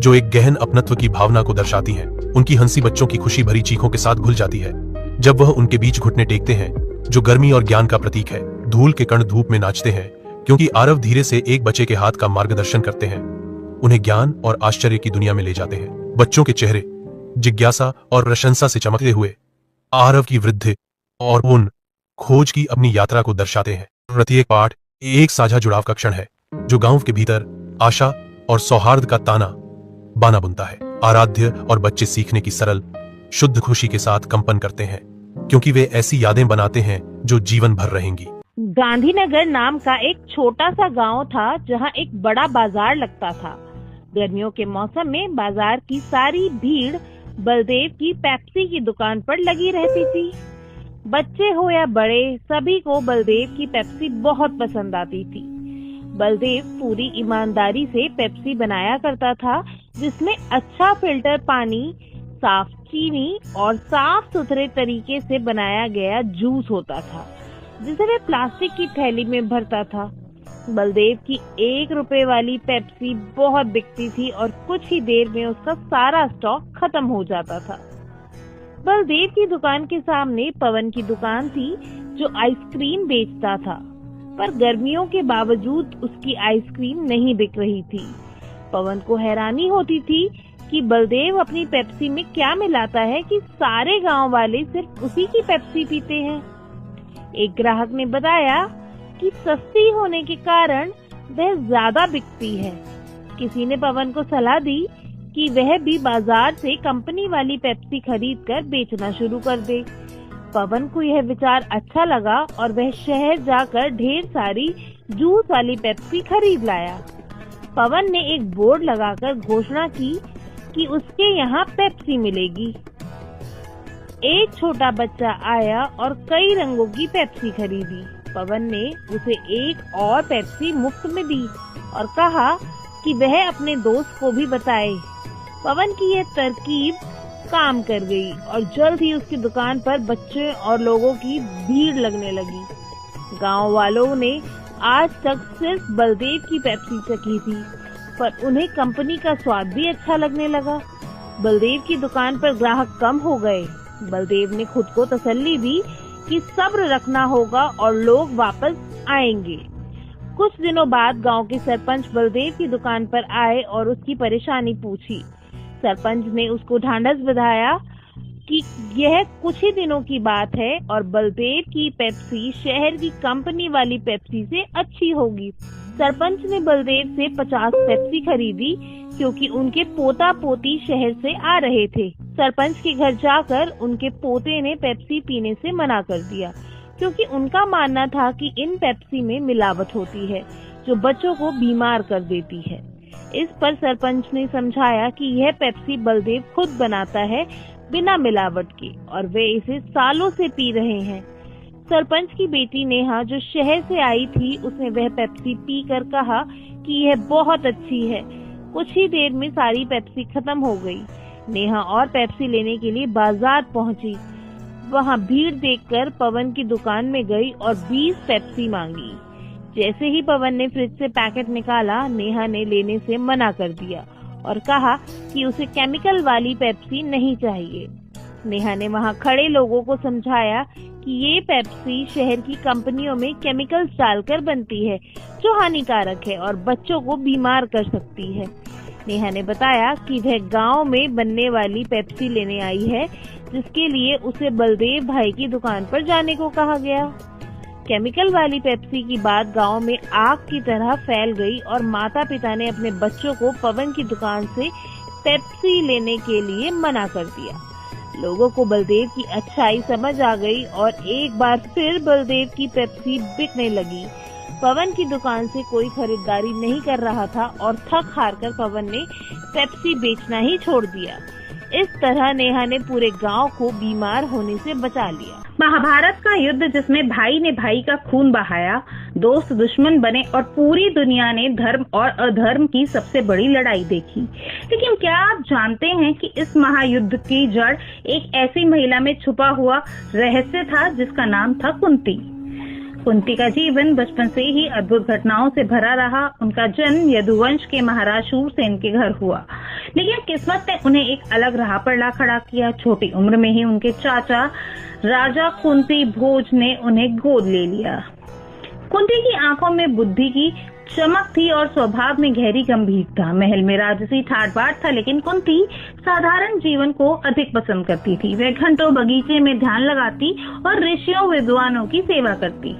जो एक गहन अपनत्व की भावना को दर्शाती हैं। उनकी हंसी बच्चों की खुशी भरी चीखों के साथ घुल जाती है जब वह उनके बीच घुटने टेकते हैं, जो गर्मी और ज्ञान का प्रतीक है। धूल के कण धूप में नाचते हैं, क्योंकि आरव धीरे से एक बच्चे के हाथ का मार्गदर्शन करते हैं, उन्हें ज्ञान और आश्चर्य की दुनिया में ले जाते हैं। बच्चों के चेहरे जिज्ञासा और प्रशंसा से चमकते हुए आरव की वृद्धि और उन खोज की अपनी यात्रा को दर्शाते हैं। प्रत्येक पाठ एक साझा जुड़ाव का क्षण है, जो गांव के भीतर आशा और सौहार्द का ताना बाना बुनता है। आराध्य और बच्चे सीखने की सरल शुद्ध खुशी के साथ कंपन करते हैं, क्योंकि वे ऐसी यादें बनाते हैं जो जीवन भर रहेंगी। गांधीनगर नाम का एक छोटा सा गांव था, जहां एक बड़ा बाजार लगता था। गर्मियों के मौसम में बाजार की सारी भीड़ बलदेव की पेप्सी की दुकान पर लगी रहती थी। बच्चे हो या बड़े, सभी को बलदेव की पेप्सी बहुत पसंद आती थी। बलदेव पूरी ईमानदारी से पेप्सी बनाया करता था, जिसमें अच्छा फिल्टर पानी, साफ चीनी और साफ सुथरे तरीके से बनाया गया जूस होता था, जिसे वे प्लास्टिक की थैली में भरता था। बलदेव की 1 रुपए वाली पेप्सी बहुत बिकती थी और कुछ ही देर में उसका सारा स्टॉक खत्म हो जाता था। बलदेव की दुकान के सामने पवन की दुकान थी, जो आइसक्रीम बेचता था, पर गर्मियों के बावजूद उसकी आइसक्रीम नहीं बिक रही थी। पवन को हैरानी होती थी कि बलदेव अपनी पेप्सी में क्या मिलाता है कि सारे गांव वाले सिर्फ उसी की पेप्सी पीते हैं। एक ग्राहक ने बताया कि सस्ती होने के कारण वह ज्यादा बिकती है। किसी ने पवन को सलाह दी कि वह भी बाजार से कंपनी वाली पेप्सी खरीद कर बेचना शुरू कर दे। पवन को यह विचार अच्छा लगा और वह शहर जाकर ढेर सारी जूस वाली पेप्सी खरीद लाया। पवन ने एक बोर्ड लगाकर घोषणा की कि उसके यहाँ पेप्सी मिलेगी। एक छोटा बच्चा आया और कई रंगों की पेप्सी खरीदी। पवन ने उसे एक और पेप्सी मुफ्त में दी और कहा कि वह अपने दोस्त को भी बताए। पवन की यह तरकीब काम कर गई और जल्द ही उसकी दुकान पर बच्चे और लोगों की भीड़ लगने लगी। गांव वालों ने आज तक सिर्फ बलदेव की पेप्सी चखी थी, पर उन्हें कंपनी का स्वाद भी अच्छा लगने लगा। बलदेव की दुकान पर ग्राहक कम हो गए। बलदेव ने खुद को तसल्ली दी कि सब्र रखना होगा और लोग वापस आएंगे। कुछ दिनों बाद गांव के सरपंच बलदेव की दुकान पर आए और उसकी परेशानी पूछी। सरपंच ने उसको ढांढस बंधाया कि यह कुछ ही दिनों की बात है और बलदेव की पेप्सी शहर की कंपनी वाली पेप्सी से अच्छी होगी। सरपंच ने बलदेव से 50 पेप्सी खरीदी, क्योंकि उनके पोता पोती शहर से आ रहे थे। सरपंच के घर जाकर उनके पोते ने पेप्सी पीने से मना कर दिया, क्योंकि उनका मानना था कि इन पेप्सी में मिलावट होती है, जो बच्चों को बीमार कर देती है। इस पर सरपंच ने समझाया कि यह पेप्सी बलदेव खुद बनाता है बिना मिलावट के, और वे इसे सालों से पी रहे हैं। सरपंच की बेटी नेहा, जो शहर से आई थी, उसने वह पेप्सी पीकर कहा कि यह बहुत अच्छी है। कुछ ही देर में सारी पेप्सी खत्म हो गई। नेहा और पेप्सी लेने के लिए बाजार पहुंची। वहां भीड़ देखकर पवन की दुकान में गई और 20 पेप्सी मांगी। जैसे ही पवन ने फ्रिज से पैकेट निकाला, नेहा ने लेने से मना कर दिया और कहा कि उसे केमिकल वाली पेप्सी नहीं चाहिए। नेहा ने वहां खड़े लोगों को समझाया कि ये पेप्सी शहर की कंपनियों में केमिकल्स डालकर बनती है, जो हानिकारक है और बच्चों को बीमार कर सकती है। नेहा ने बताया कि वह गांव में बनने वाली पेप्सी लेने आई है, जिसके लिए उसे बलदेव भाई की दुकान पर जाने को कहा गया। केमिकल वाली पेप्सी की बात गांव में आग की तरह फैल गई और माता पिता ने अपने बच्चों को पवन की दुकान से पेप्सी लेने के लिए मना कर दिया। लोगों को बलदेव की अच्छाई समझ आ गई और एक बार फिर बलदेव की पेप्सी बिकने लगी। पवन की दुकान से कोई खरीदारी नहीं कर रहा था और थक हार कर पवन ने पेप्सी बेचना ही छोड़ दिया। इस तरह नेहा ने पूरे गांव को बीमार होने से बचा लिया। महाभारत का युद्ध जिसमें भाई ने भाई का खून बहाया, दोस्त दुश्मन बने और पूरी दुनिया ने धर्म और अधर्म की सबसे बड़ी लड़ाई देखी। लेकिन क्या आप जानते हैं कि इस महायुद्ध की जड़ एक ऐसी महिला में छुपा हुआ रहस्य था जिसका नाम था कुंती। कुंती का जीवन बचपन से ही अद्भुत घटनाओं से भरा रहा। उनका जन्म यदुवंश के महाराज शूरसेन के घर हुआ, लेकिन किस्मत ने उन्हें एक अलग राह पर ला खड़ा किया। छोटी उम्र में ही उनके चाचा राजा कुंती भोज ने उन्हें गोद ले लिया। कुंती की आंखों में बुद्धि की चमक थी और स्वभाव में गहरी गंभीरता। महल में राजसी ठाट बाट था, लेकिन कुंती साधारण जीवन को अधिक पसंद करती थी। वह घंटों बगीचे में ध्यान लगाती और ऋषियों विद्वानों की सेवा करती।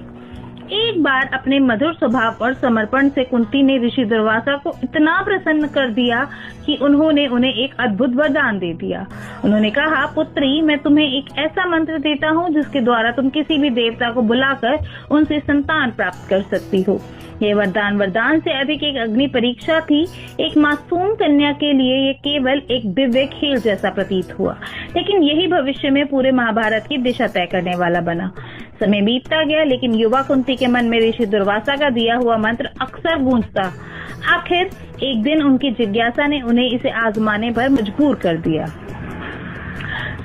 एक बार अपने मधुर स्वभाव और समर्पण से कुंती ने ऋषि दुर्वासा को इतना प्रसन्न कर दिया कि उन्होंने उन्हें एक अद्भुत वरदान दे दिया। उन्होंने कहा, पुत्री, मैं तुम्हें एक ऐसा मंत्र देता हूँ जिसके द्वारा तुम किसी भी देवता को बुलाकर उनसे संतान प्राप्त कर सकती हो। यह वरदान से अधिक एक अग्नि परीक्षा थी। एक मासूम कन्या के लिए ये केवल एक दिव्य खेल जैसा प्रतीत हुआ, लेकिन यही भविष्य में पूरे महाभारत की दिशा तय करने वाला बना। समय बीतता गया, लेकिन युवा कुंती के मन में ऋषि दुर्वासा का दिया हुआ मंत्र अक्सर गूंजता। आखिर एक दिन उनकी जिज्ञासा ने उन्हें इसे आजमाने पर मजबूर कर दिया।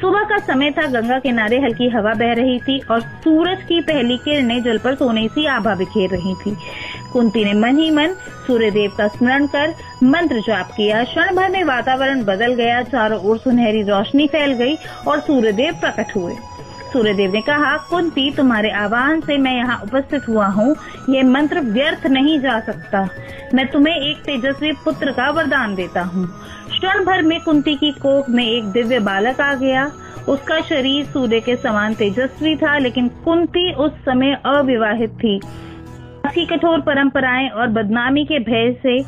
सुबह का समय था। गंगा किनारे हल्की हवा बह रही थी और सूरज की पहली किरणें जल पर सोने सी आभा बिखेर रही थी। कुंती ने मन ही मन सूर्यदेव का स्मरण कर मंत्र जाप किया। क्षण भर में वातावरण बदल गया। चारों ओर सुनहरी रोशनी फैल गई और सूर्यदेव प्रकट हुए। सूर्यदेव ने कहा, कुंती, तुम्हारे आह्वान से मैं यहाँ उपस्थित हुआ हूँ। ये मंत्र व्यर्थ नहीं जा सकता। मैं तुम्हें एक तेजस्वी पुत्र का वरदान देता हूँ। क्षण भर में कुंती की कोख में एक दिव्य बालक आ गया। उसका शरीर सूर्य के समान तेजस्वी था, लेकिन कुंती उस समय अविवाहित थी। की कठोर परंपराएं और बदनामी के भय से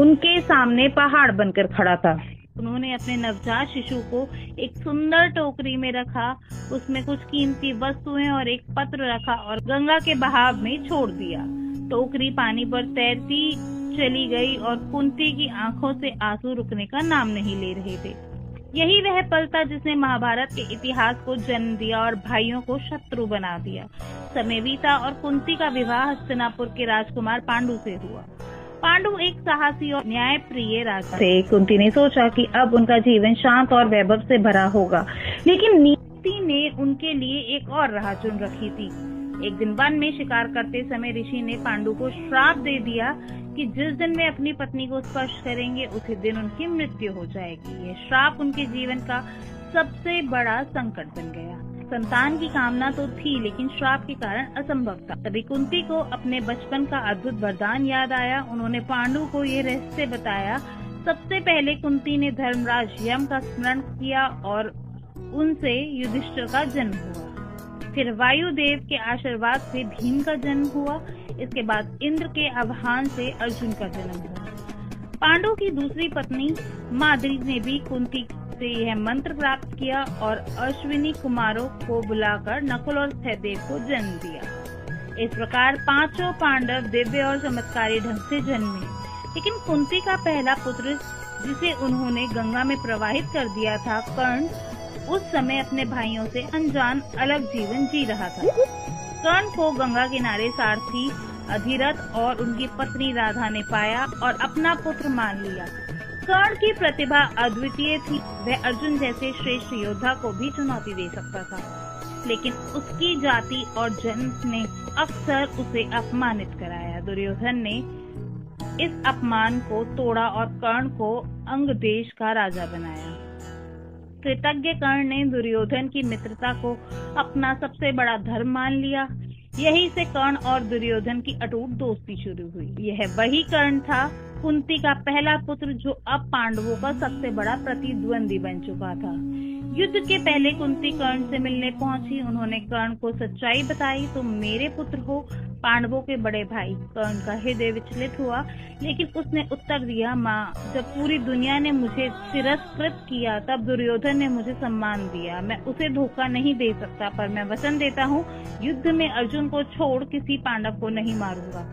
उनके सामने पहाड़ बनकर खड़ा था। उन्होंने अपने नवजात शिशु को एक सुंदर टोकरी में रखा, उसमें कुछ कीमती वस्तुएं और एक पत्र रखा और गंगा के बहाव में छोड़ दिया। टोकरी पानी पर तैरती चली गई और कुंती की आंखों से आंसू रुकने का नाम नहीं ले रहे थे। यही वह पल था जिसने महाभारत के इतिहास को जन्म दिया और भाइयों को शत्रु बना दिया। समय बीता और कुंती का विवाह हस्तिनापुर के राजकुमार पांडु से हुआ। पांडु एक साहसी और न्यायप्रिय राजा थे। कुंती ने सोचा कि अब उनका जीवन शांत और वैभव से भरा होगा, लेकिन नीति ने उनके लिए एक और राह चुन रखी थी। एक दिन वन में शिकार करते समय ऋषि ने पांडु को श्राप दे दिया कि जिस दिन वे अपनी पत्नी को स्पर्श करेंगे उसी दिन उनकी मृत्यु हो जाएगी। यह श्राप उनके जीवन का सबसे बड़ा संकट बन गया। संतान की कामना तो थी, लेकिन श्राप के कारण असंभव था। तभी कुंती को अपने बचपन का अद्भुत वरदान याद आया। उन्होंने पांडु को ये रहस्य बताया। सबसे पहले कुंती ने धर्मराज यम का स्मरण किया और उनसे युधिष्ठिर का जन्म हुआ। फिर वायुदेव के आशीर्वाद से भीम का जन्म हुआ। इसके बाद इंद्र के आह्वान से अर्जुन का जन्म हुआ। पांडु की दूसरी पत्नी माद्री ने भी कुंती से यह मंत्र प्राप्त किया और अश्विनी कुमारों को बुलाकर नकुल और सहदेव को जन्म दिया। इस प्रकार पांचों पांडव दिव्य और चमत्कारी ढंग से जन्मे। लेकिन कुंती का पहला पुत्र, जिसे उन्होंने गंगा में प्रवाहित कर दिया था, कर्ण, उस समय अपने भाइयों से अनजान अलग जीवन जी रहा था। कर्ण को गंगा किनारे सारथी अधिरथ और उनकी पत्नी राधा ने पाया और अपना पुत्र मान लिया। कर्ण की प्रतिभा अद्वितीय थी। वह अर्जुन जैसे श्रेष्ठ योद्धा को भी चुनौती दे सकता था, लेकिन उसकी जाति और जन्म ने अक्सर उसे अपमानित कराया। दुर्योधन ने इस अपमान को तोड़ा और कर्ण को अंग देश का राजा बनाया। कृतज्ञ कर्ण ने दुर्योधन की मित्रता को अपना सबसे बड़ा धर्म मान लिया। यही से कर्ण और दुर्योधन की अटूट दोस्ती शुरू हुई। यह वही कर्ण था, कुंती का पहला पुत्र, जो अब पांडवों का सबसे बड़ा प्रतिद्वंदी बन चुका था। युद्ध के पहले कुंती कर्ण से मिलने पहुंची। उन्होंने कर्ण को सच्चाई बताई। तुम मेरे पुत्र हो, पांडवों के बड़े भाई। कर्ण का हृदय विचलित हुआ, लेकिन उसने उत्तर दिया, माँ, जब पूरी दुनिया ने मुझे तिरस्कृत किया तब दुर्योधन ने मुझे सम्मान दिया। मैं उसे धोखा नहीं दे सकता, पर मैं वचन देता हूँ, युद्ध में अर्जुन को छोड़ किसी पांडव को नहीं मारूंगा।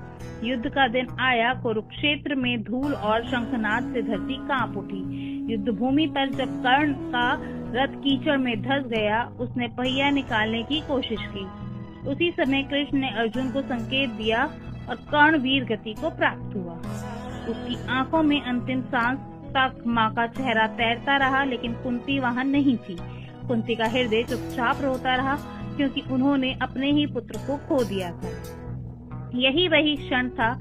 युद्ध का दिन आया, कुरुक्षेत्र में धूल और शंखनाद से धरती कांप उठी। युद्ध भूमि पर जब कर्ण का रथ कीचड़ में धंस गया, उसने पहिया निकालने की कोशिश की। उसी समय कृष्ण ने अर्जुन को संकेत दिया और कर्ण वीर गति को प्राप्त हुआ। उसकी आंखों में अंतिम सांस तक माँ का चेहरा तैरता रहा, लेकिन कुंती वहां नहीं थी। कुंती का हृदय चुपचाप रोता रहा, क्योंकि उन्होंने अपने ही पुत्र को खो दिया था। यही वही क्षण था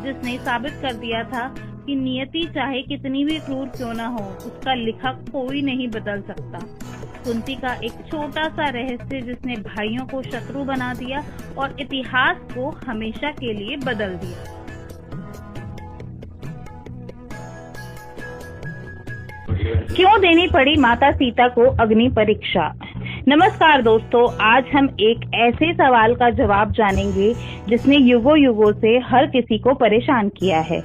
जिसने साबित कर दिया था कि नियति चाहे कितनी भी क्रूर क्यों न हो, उसका लिखा कोई नहीं बदल सकता। कुंती का एक छोटा सा रहस्य जिसने भाइयों को शत्रु बना दिया और इतिहास को हमेशा के लिए बदल दिया। क्यों देनी पड़ी माता सीता को अग्नि परीक्षा? नमस्कार दोस्तों, आज हम एक ऐसे सवाल का जवाब जानेंगे जिसने युगों युगों से हर किसी को परेशान किया है।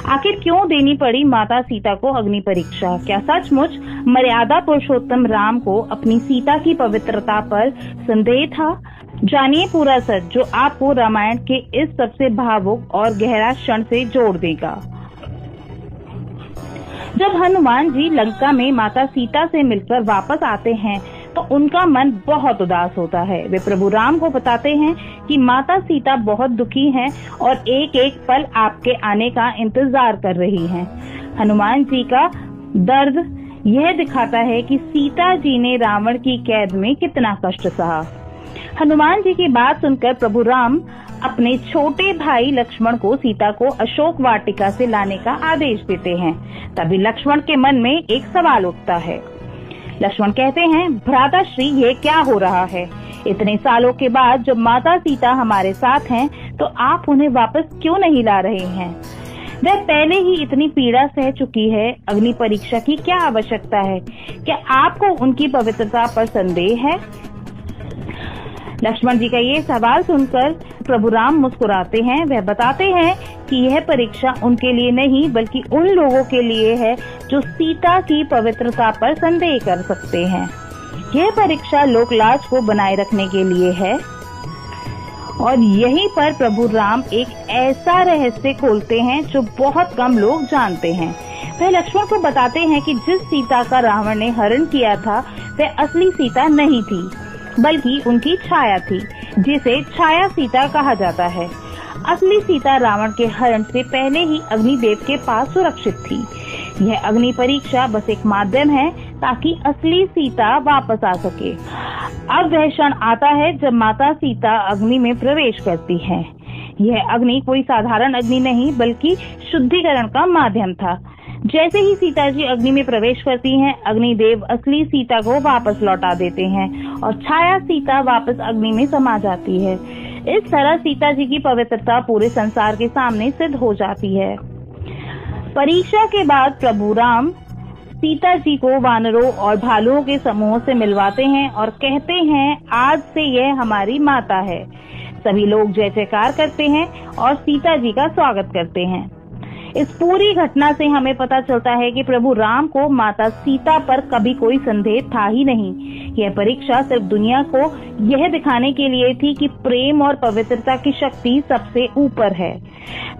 आखिर क्यों देनी पड़ी माता सीता को अग्नि परीक्षा? क्या सचमुच मर्यादा पुरुषोत्तम राम को अपनी सीता की पवित्रता पर संदेह था? जानिए पूरा सच, जो आपको रामायण के इस सबसे भावुक और गहरा क्षण से जोड़ देगा। जब हनुमान जी लंका में माता सीता से मिलकर वापस आते हैं तो उनका मन बहुत उदास होता है। वे प्रभु राम को बताते हैं कि माता सीता बहुत दुखी हैं और एक एक पल आपके आने का इंतजार कर रही हैं। हनुमान जी का दर्द यह दिखाता है कि सीता जी ने रावण की कैद में कितना कष्ट सहा। हनुमान जी की बात सुनकर प्रभु राम अपने छोटे भाई लक्ष्मण को सीता को अशोक वाटिका से लाने का आदेश देते हैं। तभी लक्ष्मण के मन में एक सवाल उठता है। लक्ष्मण कहते हैं, भ्राताश्री ये क्या हो रहा है? इतने सालों के बाद जब माता सीता हमारे साथ हैं, तो आप उन्हें वापस क्यों नहीं ला रहे हैं? वह पहले ही इतनी पीड़ा सह चुकी है, अग्नि परीक्षा की क्या आवश्यकता है? क्या आपको उनकी पवित्रता पर संदेह है? लक्ष्मण जी का ये सवाल सुनकर प्रभु राम मुस्कुराते हैं। वह बताते हैं कि यह परीक्षा उनके लिए नहीं बल्कि उन लोगों के लिए है जो सीता की पवित्रता पर संदेह कर सकते हैं। यह परीक्षा लोकलाज को बनाए रखने के लिए है। और यहीं पर प्रभु राम एक ऐसा रहस्य खोलते हैं जो बहुत कम लोग जानते हैं। वह लक्ष्मण को बताते हैं कि जिस सीता का रावण ने हरण किया था वह असली सीता नहीं थी, बल्कि उनकी छाया थी, जिसे छाया सीता कहा जाता है। असली सीता रावण के हरण से पहले ही अग्निदेव के पास सुरक्षित थी। यह अग्नि परीक्षा बस एक माध्यम है ताकि असली सीता वापस आ सके। अब वह क्षण आता है जब माता सीता अग्नि में प्रवेश करती है। यह अग्नि कोई साधारण अग्नि नहीं बल्कि शुद्धिकरण का माध्यम था। जैसे ही सीता जी अग्नि में प्रवेश करती हैं, अग्निदेव असली सीता को वापस लौटा देते हैं और छाया सीता वापस अग्नि में समा जाती है। इस तरह सीता जी की पवित्रता पूरे संसार के सामने सिद्ध हो जाती है। परीक्षा के बाद प्रभु राम सीता जी को वानरों और भालुओं के समूह से मिलवाते हैं और कहते हैं, आज से यह हमारी माता है। सभी लोग जय जयकार करते हैं और सीता जी का स्वागत करते हैं। इस पूरी घटना से हमें पता चलता है कि प्रभु राम को माता सीता पर कभी कोई संदेह था ही नहीं। यह परीक्षा सिर्फ दुनिया को यह दिखाने के लिए थी कि प्रेम और पवित्रता की शक्ति सबसे ऊपर है।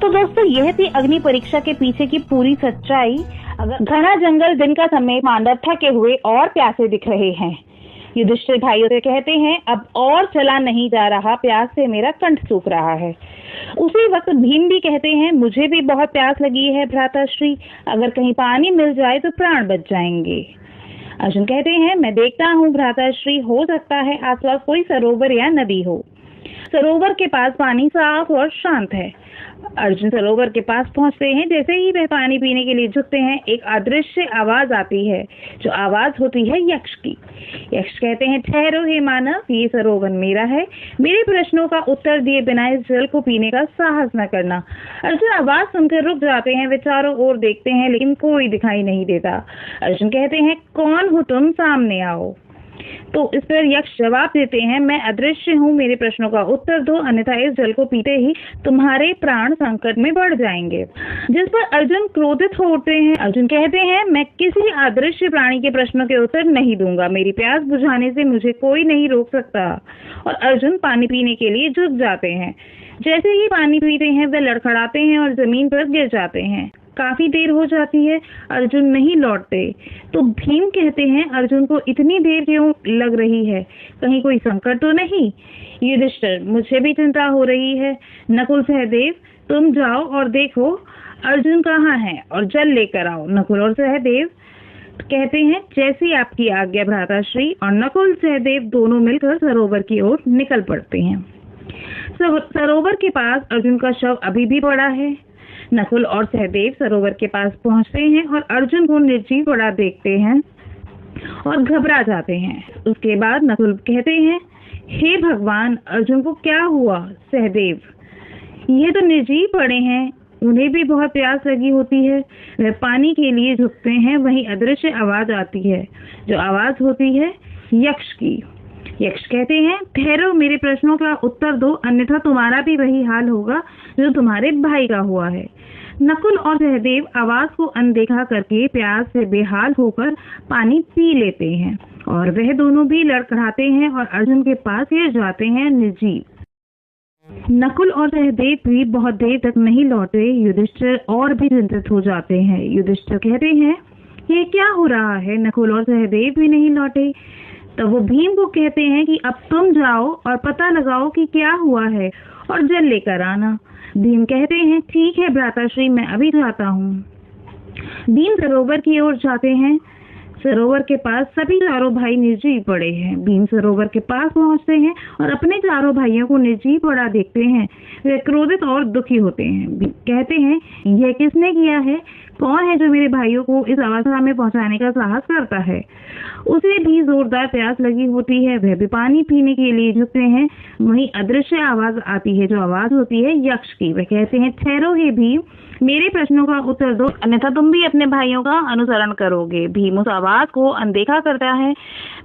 तो दोस्तों, यह थी अग्नि परीक्षा के पीछे की पूरी सच्चाई। अगर घना जंगल, दिन का समय, पांडव थके हुए और प्यासे दिख रहे हैं। युधिष्ठिर भाइयों से कहते हैं, अब और चला नहीं जा रहा, प्यास से मेरा कंठ सूख रहा है। उसी वक्त भीम भी कहते हैं, मुझे भी बहुत प्यास लगी है भ्राताश्री, अगर कहीं पानी मिल जाए तो प्राण बच जाएंगे। अर्जुन कहते हैं, मैं देखता हूँ भ्राताश्री, हो सकता है आसपास कोई सरोवर या नदी हो। सरोवर के पास पानी साफ और शांत है। अर्जुन सरोवर के पास पहुंचते हैं। जैसे ही वह पानी पीने के लिए झुकते हैं, एक अदृश्य आवाज आती है, जो आवाज होती है यक्ष की। यक्ष कहते हैं, ठहरो हे मानव, ये सरोवर मेरा है, मेरे प्रश्नों का उत्तर दिए बिना इस जल को पीने का साहस न करना। अर्जुन आवाज सुनकर रुक जाते हैं। वे चारों ओर देखते हैं लेकिन कोई दिखाई नहीं देता। अर्जुन कहते हैं, कौन हो तुम, सामने आओ। तो इस पर यक्ष जवाब देते हैं, मैं अदृश्य हूँ, मेरे प्रश्नों का उत्तर दो, अन्यथा इस जल को पीते ही तुम्हारे प्राण संकट में बढ़ जाएंगे। जिस पर अर्जुन क्रोधित हो उठते हैं। अर्जुन कहते हैं, मैं किसी अदृश्य प्राणी के प्रश्नों के उत्तर नहीं दूंगा, मेरी प्यास बुझाने से मुझे कोई नहीं रोक सकता। और अर्जुन पानी पीने के लिए झुक जाते हैं। जैसे ही पानी पीते हैं वे लड़खड़ाते हैं और जमीन पर गिर जाते हैं। काफी देर हो जाती है, अर्जुन नहीं लौटते। तो भीम कहते हैं, अर्जुन को इतनी देर क्यों लग रही है, कहीं कोई संकट तो नहीं? युधिष्ठिर, मुझे भी चिंता हो रही है। नकुल, सहदेव, तुम जाओ और देखो अर्जुन कहाँ है और जल लेकर आओ। नकुल और सहदेव कहते हैं, जैसी आपकी आज्ञा भ्राताश्री। और नकुल सहदेव दोनों मिलकर सरोवर की ओर निकल पड़ते हैं। सरोवर के पास अर्जुन का शव अभी भी पड़ा है। नकुल और सहदेव सरोवर के पास पहुंचते हैं और अर्जुन को निर्जीव पड़ा देखते हैं और घबरा जाते हैं। उसके बाद नकुल कहते हैं, हे भगवान, अर्जुन को क्या हुआ? सहदेव, ये तो निर्जीव पड़े हैं, उन्हें भी बहुत प्यास लगी होती है, वह पानी के लिए झुकते हैं। वहीं अदृश्य आवाज आती है, जो आवाज होती है यक्ष की। यक्ष कहते हैं, ठहरो, मेरे प्रश्नों का उत्तर दो, अन्यथा तुम्हारा भी वही हाल होगा जो तुम्हारे भाई का हुआ है। नकुल और सहदेव आवाज को अनदेखा करके प्यास से बेहाल होकर पानी पी लेते हैं और वह दोनों भी लड़खड़ाते हैं और अर्जुन के पास गिर जाते हैं निर्जीव। नकुल और सहदेव भी बहुत देर तक नहीं लौटे। युधिष्ठिर और भी चिंतित हो जाते हैं। युधिष्ठिर कहते हैं, ये क्या हो रहा है? नकुल और सहदेव भी नहीं लौटे। तो वो भीम को कहते हैं कि अब तुम जाओ और पता लगाओ कि क्या हुआ है और जल लेकर आना। भीम कहते हैं, ठीक है भ्राताश्री, मैं अभी जाता हूँ। भीम सरोवर की ओर जाते हैं। सरोवर के पास सभी चारों भाई निर्जीव पड़े हैं। भीम सरोवर के पास पहुंचते हैं और अपने चारों भाइयों को निर्जीव पड़ा देखते हैं। वे क्रोधित और दुखी होते हैं। कहते हैं, यह किसने किया है? कौन है जो मेरे भाइयों को इस अवस्था में पहुंचाने का साहस करता है? उसे भी जोरदार प्यास लगी होती है, वह भी पानी पीने के लिए झुकते हैं। वहीं अदृश्य आवाज आती है, जो आवाज होती है यक्ष की। वह कहते हैं, ठहरो हे भीम, मेरे प्रश्नों का उत्तर दो, अन्यथा तुम भी अपने भाइयों का अनुसरण करोगे। भीम उस आवाज को अनदेखा करता है।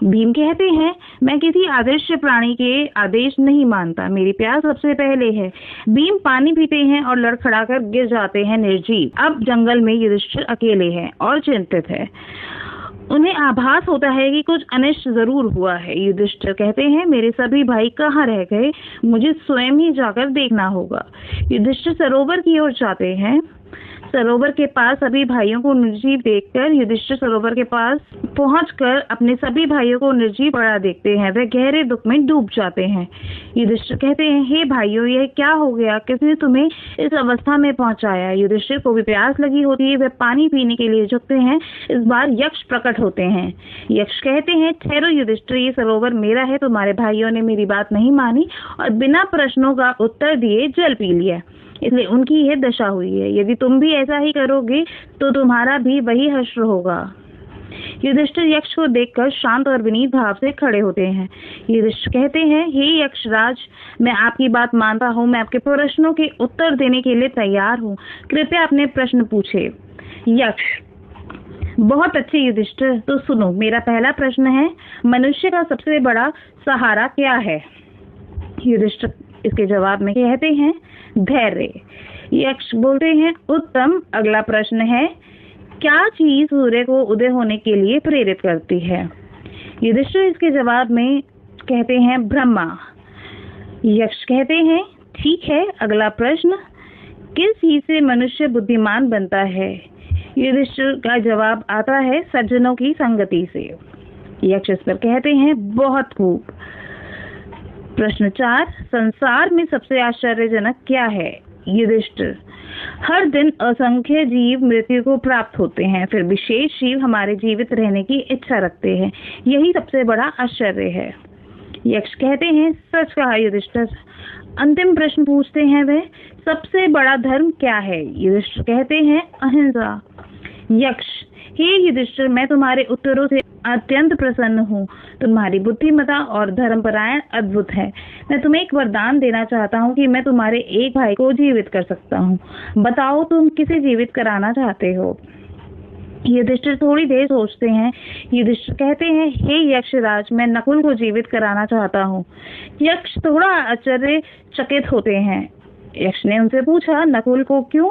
भीम कहते हैं, मैं किसी अदृश्य प्राणी के आदेश नहीं मानता, मेरी प्यास सबसे पहले है। भीम पानी पीते हैं और लड़खड़ाकर गिर जाते हैं निर्जीव। अब जंगल में युधिष्ठिर अकेले हैं और चिंतित है। उन्हें आभास होता है कि कुछ अनिष्ट जरूर हुआ है। युधिष्ठिर कहते हैं, मेरे सभी भाई कहाँ रह गए? मुझे स्वयं ही जाकर देखना होगा। युधिष्ठिर सरोवर की ओर जाते हैं। सरोवर के पास सभी भाइयों को निर्जीव देखकर युधिष्ठिर सरोवर के पास पहुंचकर अपने सभी भाइयों को निर्जीव पड़ा देखते हैं। वे गहरे दुख में डूब जाते हैं। युधिष्ठिर कहते हैं, हे भाइयों, यह क्या हो गया? किसने तुम्हें इस अवस्था में पहुंचाया? युधिष्ठिर को भी प्यास लगी होती है। वे पानी पीने के लिए झुकते हैं। इस बार यक्ष प्रकट होते हैं। यक्ष कहते हैं, ठहरो युधिष्ठिर, ये सरोवर मेरा है। तुम्हारे भाइयों ने मेरी बात नहीं मानी और बिना प्रश्नों का उत्तर दिए जल पी लिया, इसलिए उनकी यह दशा हुई है। यदि तुम भी ऐसा ही करोगे तो तुम्हारा भी वही हश्र होगा। युधिष्ठिर यक्ष को देखकर शांत और विनीत भाव से खड़े होते हैं। युधिष्ठिर कहते हैं, हे यक्षराज, मैं आपकी बात मानता हूँ, मैं आपके प्रश्नों के उत्तर देने के लिए तैयार हूँ। कृपया अपने प्रश्न पूछे। यक्ष, बहुत अच्छे युधिष्ठिर, तो सुनो, मेरा पहला प्रश्न है, मनुष्य का सबसे बड़ा सहारा क्या है? युधिष्ठिर इसके जवाब में कहते हैं, धैर्य। यक्ष बोलते हैं, उत्तम। अगला प्रश्न है, क्या चीज सूर्य को उदय होने के लिए प्रेरित करती है? युधिष्ठिर इसके जवाब में कहते हैं, ब्रह्मा। यक्ष कहते हैं, ठीक है। अगला प्रश्न, किस चीज से मनुष्य बुद्धिमान बनता है? युधिष्ठिर का जवाब आता है, सज्जनों की संगति से। यक्ष इस पर कहते हैं, बहुत खूब। प्रश्न 4, संसार में सबसे आश्चर्यजनक क्या है? युधिष्ठिर, हर दिन असंख्य जीव मृत्यु को प्राप्त होते हैं, फिर विशेष जीव हमारे जीवित रहने की इच्छा रखते हैं, यही सबसे बड़ा आश्चर्य है। यक्ष कहते हैं, सच कहा युधिष्ठिर। अंतिम प्रश्न पूछते हैं वे, सबसे बड़ा धर्म क्या है? युधिष्ठिर कहते हैं, अहिंसा। यक्ष, हे युधिष्ठिर, मैं तुम्हारे उत्तरों से अत्यंत प्रसन्न हूँ। तुम्हारी बुद्धिमता और धर्मपरायण अद्भुत है। मैं तुम्हें एक वरदान देना चाहता हूँ कि मैं तुम्हारे एक भाई को जीवित कर सकता हूँ। बताओ, तुम किसे जीवित कराना चाहते हो? युधिष्ठिर थोड़ी देर सोचते हैं। युधिष्ठिर कहते हैं, हे यक्षराज, मैं नकुल को जीवित कराना चाहता हूँ। यक्ष थोड़ा आश्चर्यचकित होते हैं। यक्ष ने उनसे पूछा, नकुल को क्यों?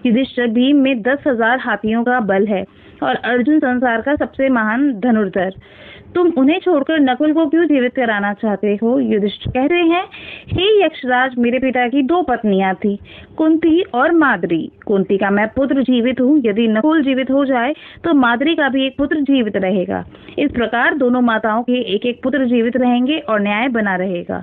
युधिष्ठिर, भीम में 10,000 हाथियों का बल है और अर्जुन संसार का सबसे महान धनुर्धर। तुम उन्हें छोड़कर नकुल को क्यों जीवित कराना चाहते हो? युधिष्ठिर कहते हैं, हे यक्षराज, मेरे पिता की 2 पत्नियां थी, कुंती और माद्री। कुंती का मैं पुत्र जीवित हूँ। यदि नकुल जीवित हो जाए तो माद्री का भी एक पुत्र जीवित रहेगा। इस प्रकार दोनों माताओं के एक एक पुत्र जीवित रहेंगे और न्याय बना रहेगा।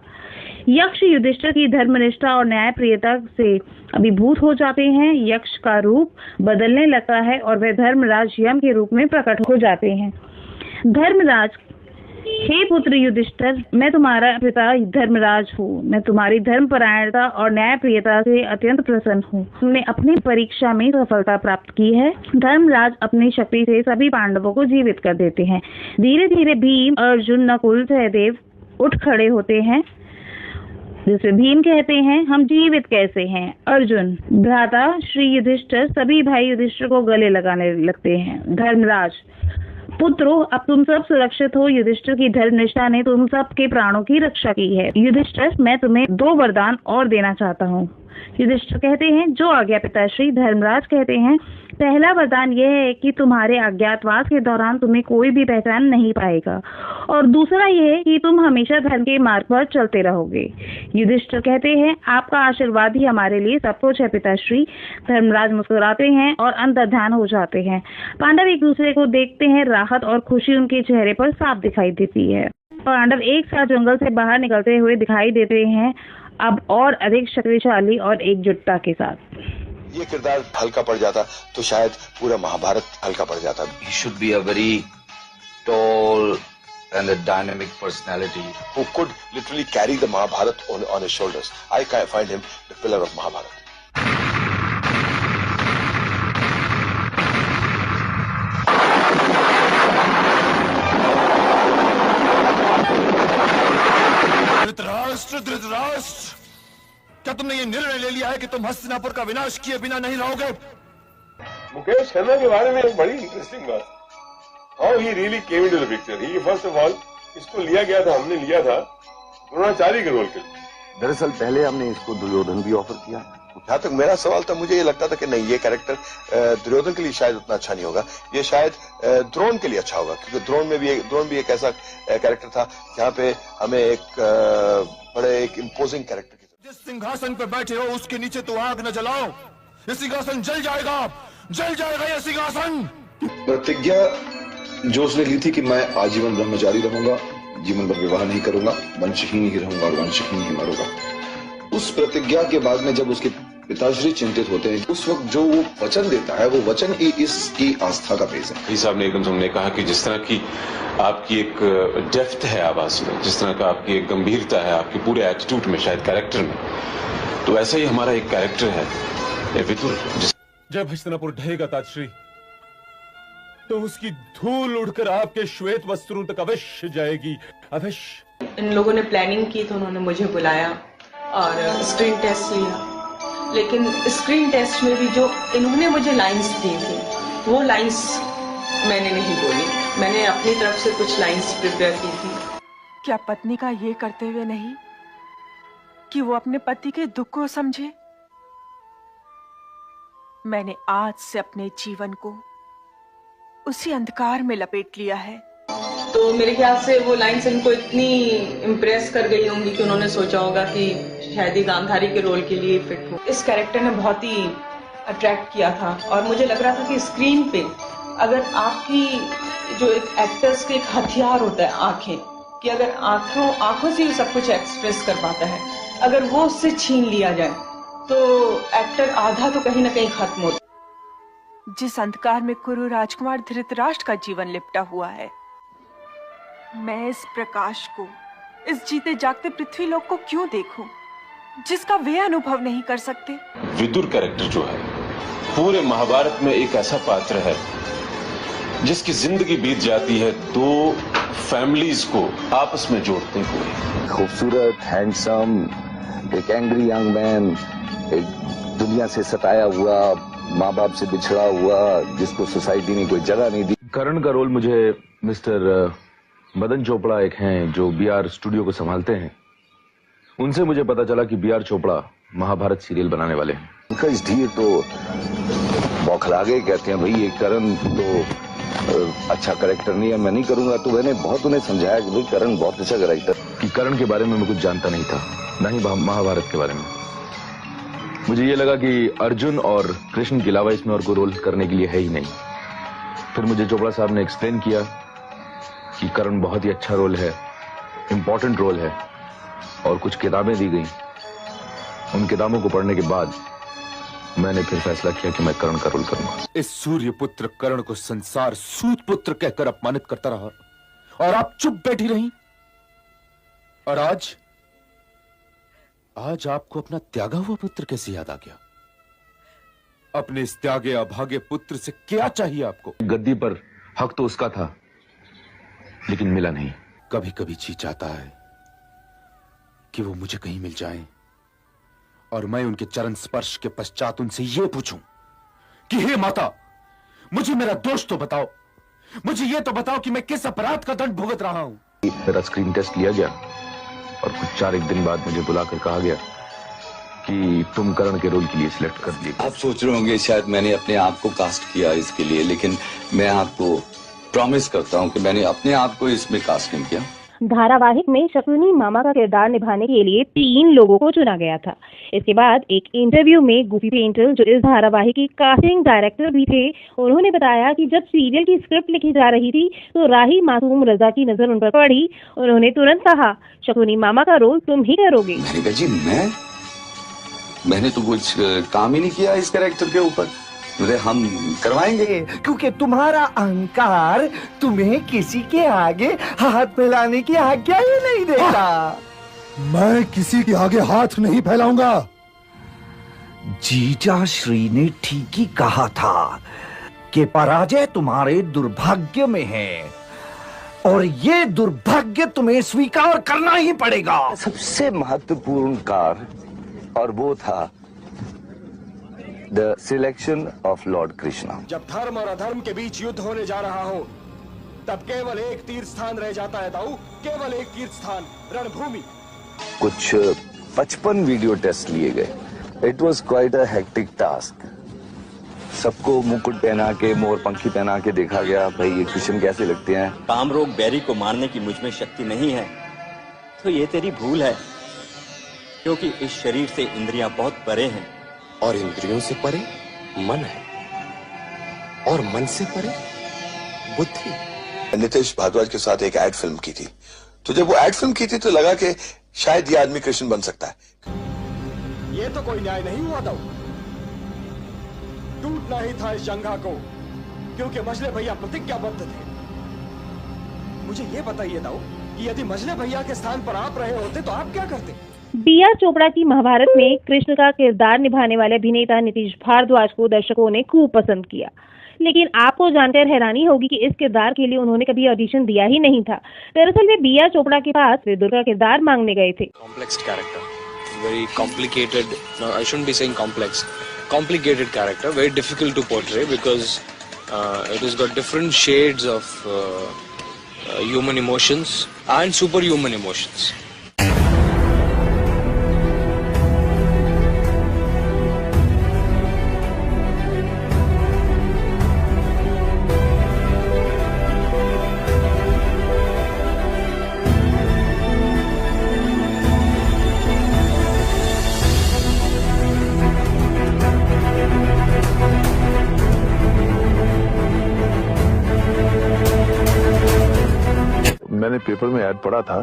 यक्ष युधिष्ठिर की धर्मनिष्ठा और न्यायप्रियता से अभिभूत हो जाते हैं। यक्ष का रूप बदलने लगता है और वे धर्मराज यम के रूप में प्रकट हो जाते हैं। धर्मराज, हे पुत्र युधिष्ठिर, मैं तुम्हारा पिता धर्मराज हूँ। मैं तुम्हारी धर्मपरायणता और न्यायप्रियता से अत्यंत प्रसन्न हूँ। तुमने अपनी परीक्षा में सफलता प्राप्त की है। धर्मराज अपनी शक्ति से सभी पांडवों को जीवित कर देते हैं। धीरे धीरे भीम, अर्जुन, नकुल, सहदेव उठ खड़े होते हैं। जिसे भीम कहते हैं, हम जीवित कैसे हैं? अर्जुन, भ्राता श्री युधिष्ठिर, सभी भाई युधिष्ठिर को गले लगाने लगते हैं। धर्मराज, पुत्रों, अब तुम सब सुरक्षित हो। युधिष्ठिर की धर्मनिष्ठा ने तुम सब के प्राणों की रक्षा की है। युधिष्ठिर, मैं तुम्हें 2 वरदान और देना चाहता हूँ। युधिष्ठिर कहते हैं, जो आज्ञा पिताश्री। धर्मराज कहते हैं, पहला वरदान यह है कि तुम्हारे अज्ञातवास के दौरान तुम्हें कोई भी पहचान नहीं पाएगा, और दूसरा यह है कि तुम हमेशा धर्म के मार्ग पर चलते रहोगे। युधिष्ठिर कहते हैं, आपका आशीर्वाद ही हमारे लिए सब कुछ है पिताश्री। धर्मराज मुस्कुराते हैं और अंतर्ध्यान हो जाते हैं। पांडव एक दूसरे को देखते हैं। राहत और खुशी उनके चेहरे पर साफ दिखाई देती है। पांडव एक साथ जंगल से बाहर निकलते हुए दिखाई देते हैं, अब और अधिक शक्तिशाली और एकजुटता के साथ। ये किरदार हल्का पड़ जाता तो शायद पूरा महाभारत हल्का पड़ जाता। He should be a very tall and a dynamic personality who could literally carry the Mahabharat on his shoulders. I find him the pillar of Mahabharat. Dhritarashtra, क्या तुमने ये निर्णय ले लिया है कि तुम हस्तिनापुर का विनाश किए बिना नहीं रहोगे? मुकेश खन्ना के बारे में एक बड़ी इंटरेस्टिंग बात, how he really came into the picture. He first of all इसको लिया गया था, हमने लिया था द्रोणाचार्य के रोल के लिए। दरअसल पहले हमने इसको दुर्योधन भी ऑफर किया। जहाँ तक मेरा सवाल था, मुझे ये लगता था कि नहीं, ये कैरेक्टर दुर्योधन के लिए शायद उतना अच्छा नहीं होगा, ये शायद द्रोण के लिए अच्छा होगा, क्योंकि द्रोण भी एक ऐसा कैरेक्टर था जहाँ पे हमें एक इम्पोजिंग कैरेक्टर की। जिस सिंहासन पे बैठे हो उसके नीचे तो आग न जलाओ, ये सिंहासन जल जाएगा ये सिंहासन। प्रतिज्ञा जो उसने ली थी कि मैं आजीवन ब्रह्मचारी रहूंगा, जीवन भर विवाह नहीं करूंगा, वंशहीन ही रहूंगा और वंशहीन ही मरूंगा, उस प्रतिज्ञा के बाद में जब उसके पिताश्री चिंतित होते हैं, उस वक्त जो वो वचन देता है, वो वचन ही इसकी आस्था का बेस है। साहब ने एकदम हमने कहा कि जिस तरह की आपकी एक डेप्थ है आवाज में, जिस तरह का आपकी एक गंभीरता है आपके पूरे एटीट्यूड में, शायद कैरेक्टर में, तो ऐसा ही हमारा एक कैरेक्टर है विदुर। जब हस्तिनापुर ढहेगा ताजश्री, तो उसकी धूल उड़कर आपके श्वेत वस्त्रों तक अवश्य जाएगी, अवश्य। इन लोगों ने प्लानिंग की तो उन्होंने मुझे बुलाया और स्क्रीन टेस्ट लिया, लेकिन स्क्रीन टेस्ट में भी जो इन्होंने मुझे लाइंस दी थी, वो लाइंस मैंने नहीं बोली। मैंने अपनी तरफ से कुछ लाइंस प्रिपेयर की थी। क्या पत्नी का ये करते हुए नहीं कि वो अपने पति के दुख को समझे? मैंने आज से अपने जीवन को उसी अंधकार में लपेट लिया है। तो मेरे ख्याल से वो लाइंस इनको इतनी इम्प्रेस कर गई होंगी कि उन्होंने सोचा होगा कि शायद ही गांधारी के रोल के लिए फिट हो। इस कैरेक्टर ने बहुत ही अट्रैक्ट किया था और मुझे लग रहा था कि स्क्रीन पे अगर आपकी जो एक एक्टर्स के एक हथियार होता है आंखें, कि अगर आंखों से ही सब कुछ एक्सप्रेस कर पाता है, अगर वो उससे छीन लिया जाए तो एक्टर आधा तो कहीं ना कहीं खत्म होता। जिस अंधकार में कुरु राजकुमार धृतराष्ट्र का जीवन लिपटा हुआ है, मैं इस प्रकाश को, इस जीते जागते पृथ्वी लोक को क्यों देखूं, जिसका वे अनुभव नहीं कर सकते। विदुर कैरेक्टर जो है पूरे महाभारत में एक ऐसा पात्र है जिसकी जिंदगी बीत जाती है 2 फैमिलीज को आपस में जोड़ते हुए। खूबसूरत, हैंडसम, एक एंग्री यंग मैन, एक दुनिया से सताया हुआ माँ बाप से बिछड़ा हुआ, जिसको सोसाइटी ने कोई जगह नहीं दी। करण का रोल मुझे मिस्टर मदन चोपड़ा एक हैं जो बीआर स्टूडियो को संभालते हैं, उनसे मुझे पता चला कि बीआर चोपड़ा महाभारत सीरियल बनाने वाले हैं। उनका इस धीर तो बौखला गए, कहते हैं भाई ये करण तो अच्छा करेक्टर नहीं है, मैं नहीं करूंगा। तो मैंने बहुत उन्हें समझाया कि भाई करण बहुत अच्छा करेक्टर, कि करण के बारे में मैं कुछ जानता नहीं था, ना ही महाभारत के बारे में। मुझे ये लगा कि अर्जुन और कृष्ण के अलावा इसमें और कोई रोल करने के लिए है ही नहीं। फिर मुझे चोपड़ा साहब ने एक्सप्लेन किया कि करण बहुत ही अच्छा रोल है, इंपॉर्टेंट रोल है, और कुछ किताबें दी गई। उन किताबों को पढ़ने के बाद मैंने फिर फैसला किया कि मैं करण का रोल करूंगा। इस सूर्य पुत्र कर्ण को संसार सूत पुत्र कहकर अपमानित करता रहा और आप चुप बैठी रही। और आज आपको अपना त्यागा हुआ पुत्र कैसे याद आ गया? अपने इस त्यागे अभागे पुत्र से क्या चाहिए आपको? गद्दी पर हक तो उसका था, लेकिन मिला नहीं। कभी कभी जी चाहता है कि वो मुझे कहीं मिल जाएं और मैं उनके चरण स्पर्श के पश्चात उनसे यह पूछूं कि हे माता, मुझे मेरा दोष तो बताओ, मुझे यह तो बताओ कि मैं किस अपराध का दंड भुगत रहा हूं। मेरा स्क्रीन टेस्ट लिया गया और कुछ 4 दिन बाद मुझे बुलाकर कहा गया कि तुम करण के रोल के लिए सिलेक्ट कर लिए। आप सोच रहे होंगे शायद मैंने अपने आप को कास्ट किया इसके लिए, लेकिन मैं आपको प्रॉमिस करता हूं कि मैंने अपने आप को इसमें कास्ट नहीं किया। धारावाहिक में शकुनी मामा का किरदार निभाने के लिए 3 लोगों को चुना गया था। इसके बाद एक इंटरव्यू में गुफी पेंटर, जो इस धारावाहिक की कास्टिंग डायरेक्टर भी थे, उन्होंने बताया कि जब सीरियल की स्क्रिप्ट लिखी जा रही थी तो राही मासूम रजा की नजर उन पर पड़ी। उन्होंने तुरंत कहा, शकुनी मामा का रोल तुम ही करोगे। मैंने कहा जी मैंने तो कुछ काम ही नहीं किया इस कैरेक्टर के ऊपर, हम करवाएंगे। क्योंकि तुम्हारा अहंकार तुम्हें किसी के आगे हाथ फैलाने की आज्ञा ही नहीं देता। मैं किसी के आगे हाथ नहीं फैलाऊंगा। जीजा श्री ने ठीक ही कहा था कि पराजय तुम्हारे दुर्भाग्य में है और ये दुर्भाग्य तुम्हें स्वीकार करना ही पड़ेगा। सबसे महत्वपूर्ण कार्य, और वो था The selection of Lord Krishna। जब धर्म और अधर्म के बीच युद्ध होने जा रहा हो, तब केवल एक तीर्थ स्थान रह जाता है दाऊ, केवल एक तीर्थ स्थान, रणभूमि। कुछ 55 वीडियो टेस्ट लिए गए। It was quite a hectic task। सबको मुकुट पहना के, मोर पंखी पहना के देखा गया, भाई ये कृष्ण कैसे लगते हैं। कामरोग बैरी को मारने की मुझ में शक्ति नहीं है, तो ये तेरी भूल है, क्योंकि इस शरीर से इंद्रियां बहुत परे हैं, और इंद्रियों से परे मन है, और मन से परे बुद्धि। नितेश भारद्वाज के साथ एक एड फिल्म की थी, तो जब वो एड फिल्म की थी तो लगा कि शायद ये आदमी कृष्ण बन सकता है। ये तो कोई न्याय नहीं हुआ दाऊ, टूटना ही था इस जंगा को, क्योंकि मजले भैया प्रतिज्ञाबद्ध थे। मुझे ये बताइए दाऊ कि यदि मजले भैया के स्थान पर आप रहे होते तो आप क्या करते? बीआर चोपड़ा की महाभारत में कृष्ण का किरदार निभाने वाले अभिनेता नीतीश भारद्वाज को दर्शकों ने खूब पसंद किया, लेकिन आपको जानकर हैरानी होगी कि इस किरदार के लिए उन्होंने कभी ऑडिशन दिया ही नहीं था। दरअसल वे बीआर चोपड़ा के पास विदुर का किरदार मांगने गए थे। Complex character, very complicated, I shouldn't be saying complex, complicated character, very difficult to portray because it has got different shades of human emotions and super human emotions. मैंने पेपर में ऐड पढ़ा था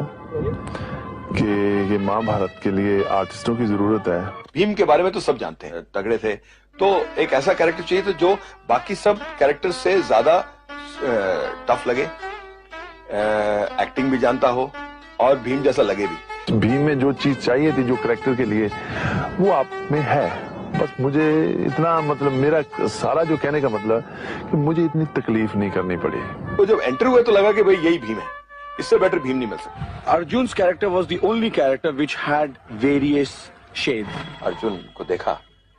कि ये महाभारत के लिए आर्टिस्टों की जरूरत है। भीम के बारे में तो सब जानते हैं, तगड़े थे, तो एक ऐसा कैरेक्टर चाहिए था जो बाकी सब कैरेक्टर से ज्यादा टफ लगे, एक्टिंग भी जानता हो और भीम जैसा लगे भी। भीम में जो चीज चाहिए थी जो कैरेक्टर के लिए, वो आप में है। बस मुझे इतना, मतलब मेरा सारा जो कहने का मतलब कि मुझे इतनी तकलीफ नहीं करनी पड़ी। तो जब एंटर हुए तो लगा कि भाई यही भीम है, इससे बेटर भीम नहीं मिल सकता। Arjun's character was the only character which had various shades. Arjun को देखा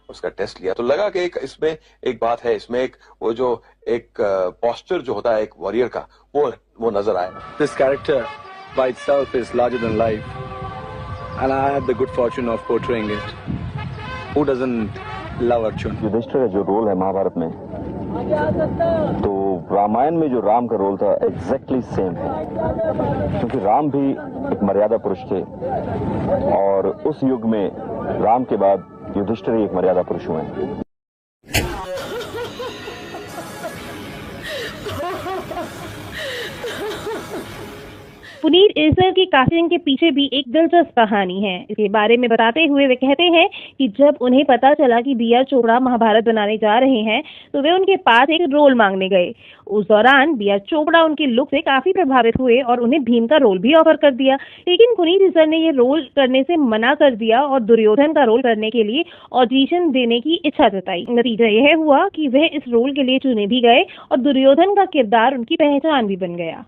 उसका टेस्ट लिया तो लगा कि एक इसमें एक बात है, इसमें एक वो जो एक पोस्चर जो होता है एक वॉरियर का, वो नजर आया. This character by itself is larger than life, and I had the good fortune of portraying it. Who doesn't love Arjun? Yudhishthir का जो रोल है महाभारत में, तो रामायण में जो राम का रोल था एग्जैक्टली सेम है, क्योंकि राम भी एक मर्यादा पुरुष थे और उस युग में राम के बाद युधिष्ठिर एक मर्यादा पुरुष हुए हैं. पुनीत इस्सर की कास्टिंग के पीछे भी एक दिलचस्प कहानी है। इसके बारे में बताते हुए वे कहते हैं कि जब उन्हें पता चला कि बी आर चोपड़ा महाभारत बनाने जा रहे हैं तो वे उनके पास एक रोल मांगने गए। उस दौरान बी आर चोपड़ा उनके लुक से काफी प्रभावित हुए और उन्हें भीम का रोल भी ऑफर कर दिया, लेकिन पुनीत इस्सर ने ये रोल करने से मना कर दिया और दुर्योधन का रोल करने के लिए ऑडिशन देने की इच्छा जताई। नतीजा यह हुआ कि वह इस रोल के लिए चुने भी गए और दुर्योधन का किरदार उनकी पहचान भी बन गया।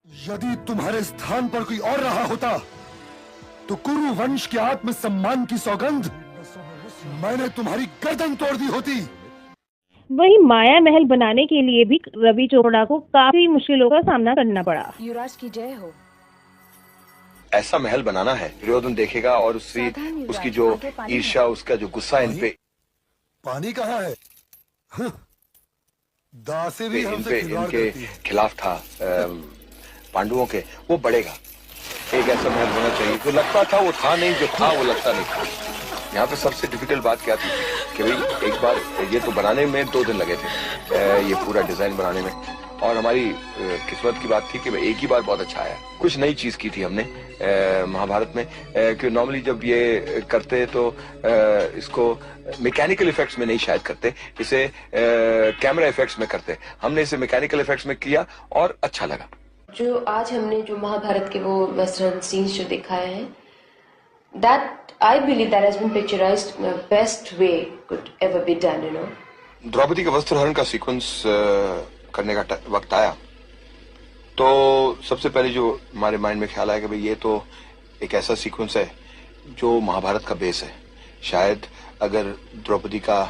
यदि तुम्हारे स्थान पर कोई और रहा होता तो कुरु वंश के आत्मसम्मान की सौगंध मैंने तुम्हारी गर्दन तोड़ दी होती। वही माया महल बनाने के लिए भी रवि चोपड़ा को काफी मुश्किलों का सामना करना पड़ा। युवराज की जय हो। ऐसा महल बनाना है, दुर्योधन देखेगा और उसकी जो ईर्ष्या, उसका जो गुस्सा इन पे, पानी कहाँ है? दासी भी इनके खिलाफ था पांडवों के, वो बढ़ेगा। एक ऐसा महल होना चाहिए जो लगता था वो था नहीं, जो था वो लगता नहीं था। यहाँ पे सबसे डिफिकल्ट बात क्या थी कि भाई एक बार ये तो बनाने में 2 दिन लगे थे, ये पूरा डिजाइन बनाने में, और हमारी किस्मत की बात थी कि एक ही बार बहुत अच्छा आया। कुछ नई चीज की थी हमने महाभारत में, कि नॉर्मली जब ये करते तो इसको मैकेनिकल इफेक्ट्स में नहीं शायद करते, इसे कैमरा इफेक्ट्स में करते। हमने इसे मैकेनिकल इफेक्ट्स में किया और अच्छा लगा। जो आज हमने जो महाभारत के वो वेस्टर्न सीन्स जो दिखाए हैं, that I believe that has been picturized in the best way could ever be done, you know. Draupadi का वस्त्रहरण का सीक्वेंस करने का वक्त आया तो सबसे पहले जो हमारे माइंड में ख्याल आया कि भाई ये तो एक ऐसा सीक्वेंस है जो महाभारत का बेस है। शायद अगर द्रौपदी का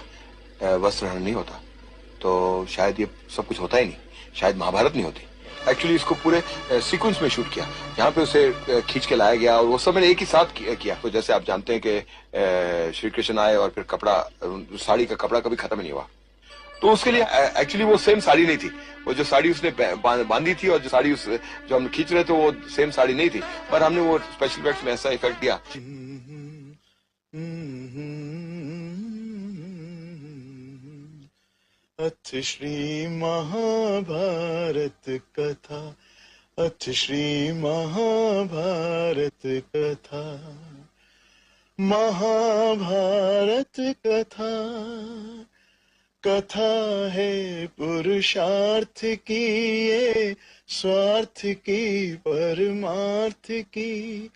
वस्त्रहरण नहीं होता तो शायद ये सब कुछ होता ही नहीं, शायद महाभारत नहीं होती। एक्चुअली इसको पूरे सीक्वेंस में शूट किया, यहाँ पे उसे खींच के लाया गया और वो सब मैंने एक ही साथ किया। तो जैसे आप जानते हैं कि श्री कृष्ण आए और फिर कपड़ा, साड़ी का कपड़ा कभी खत्म नहीं हुआ, तो उसके लिए एक्चुअली वो सेम साड़ी नहीं थी। वो जो साड़ी उसने बांधी थी और जो साड़ी जो हम खींच रहे थे वो सेम साड़ी नहीं थी, पर हमने वो स्पेशल इफेक्ट्स में ऐसा इफेक्ट दिया। अथ श्री महाभारत कथा, अथ श्री महाभारत कथा, महाभारत कथा, कथा है पुरुषार्थ की, ये स्वार्थ की परमार्थ की,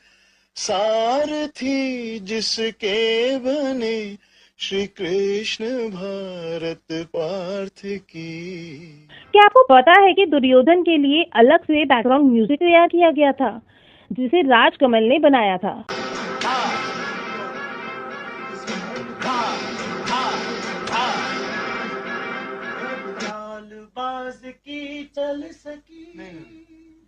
सारथी जिसके बने श्री कृष्ण भारत पार्थ की। क्या आपको पता है कि दुर्योधन के लिए अलग से बैकग्राउंड म्यूजिक तैयार किया गया था जिसे राजकमल ने बनाया था। चालबाज की चल सकी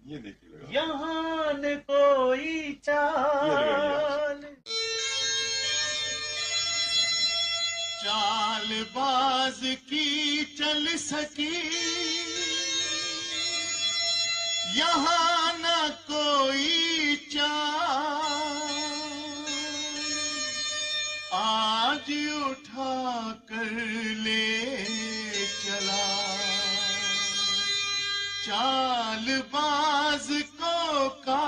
ये देखिए, यहाँ न कोई चाल, चालबाज की चल सकी, यहाँ न कोई चाल, आज उठा कर ले चला, चालबाज को का।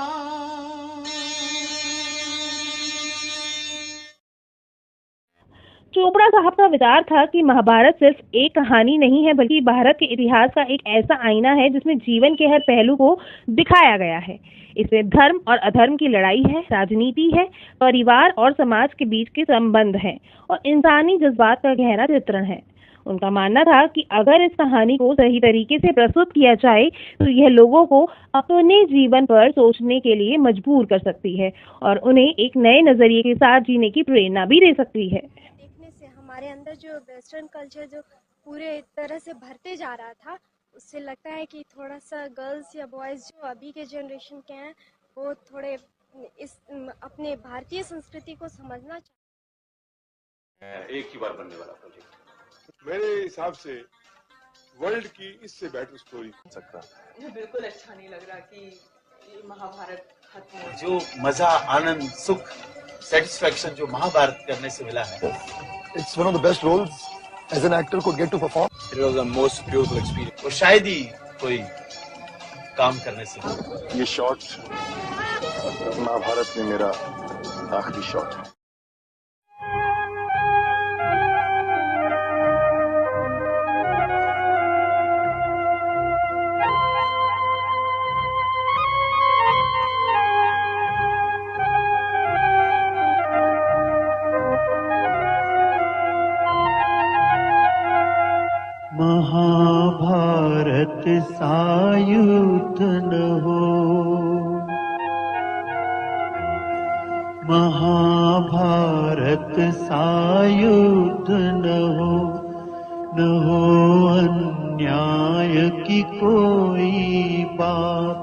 चोपड़ा साहब का विचार था कि महाभारत सिर्फ एक कहानी नहीं है बल्कि भारत के इतिहास का एक ऐसा आईना है जिसमें जीवन के हर पहलू को दिखाया गया है। इसमें धर्म और अधर्म की लड़ाई है, राजनीति है, परिवार और समाज के बीच के संबंध हैं और इंसानी जज्बात का गहरा चित्रण है। उनका मानना था कि अगर इस कहानी को सही तरीके से प्रस्तुत किया जाए तो यह लोगों को अपने जीवन पर सोचने के लिए मजबूर कर सकती है और उन्हें एक नए नजरिए के साथ जीने की प्रेरणा भी दे सकती है। देखने से हमारे अंदर जो वेस्टर्न कल्चर जो पूरे तरह से भरते जा रहा था, उससे लगता है कि थोड़ा सा गर्ल्स या बॉयज जो अभी के जनरेशन के हैं वो थोड़े इस अपने भारतीय संस्कृति को समझना चाहिए। एक ही बार बनने वाला प्रोजेक्ट मेरे हिसाब से वर्ल्ड की इससे बेटर स्टोरी हो सकता है। मुझे बिल्कुल अच्छा नहीं लग रहा कि ये महाभारत खत्म हो। जो मजा, आनंद, सुख, सेटिस्फेक्शन जो महाभारत करने से मिला है, It's one of the best roles as an actor could get to perform. It was the most beautiful experience. वो शायद ही कोई काम करने से। ये शॉट महाभारत में मेरा आखिरी शॉट है। महाभारत सायुध न हो, महाभारत सायुध न हो अन्याय की कोई बात।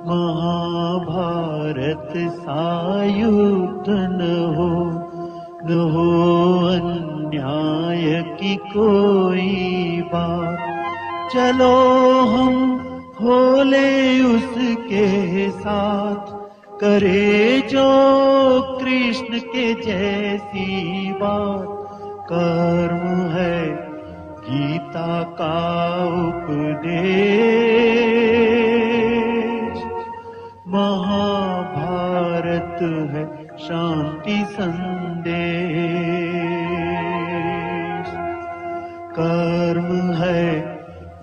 महाभारत सायुध न हो अन्याय की कोई बात। चलो हम होले उसके साथ, करे जो कृष्ण के जैसी बात। कर्म है गीता का उपदेश, महाभारत है शांति संदेश। कर्म है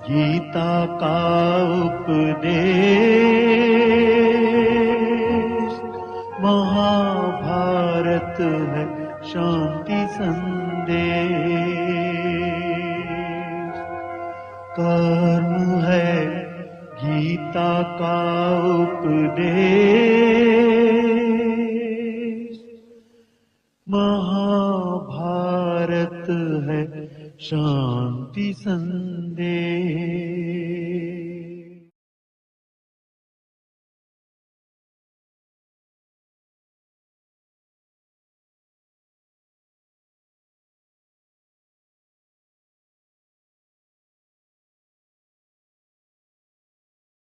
गीता का उपदेश, महाभारत है शांति संदेश। कर्म है गीता का उपदेश, महाभारत है शांति संदेश।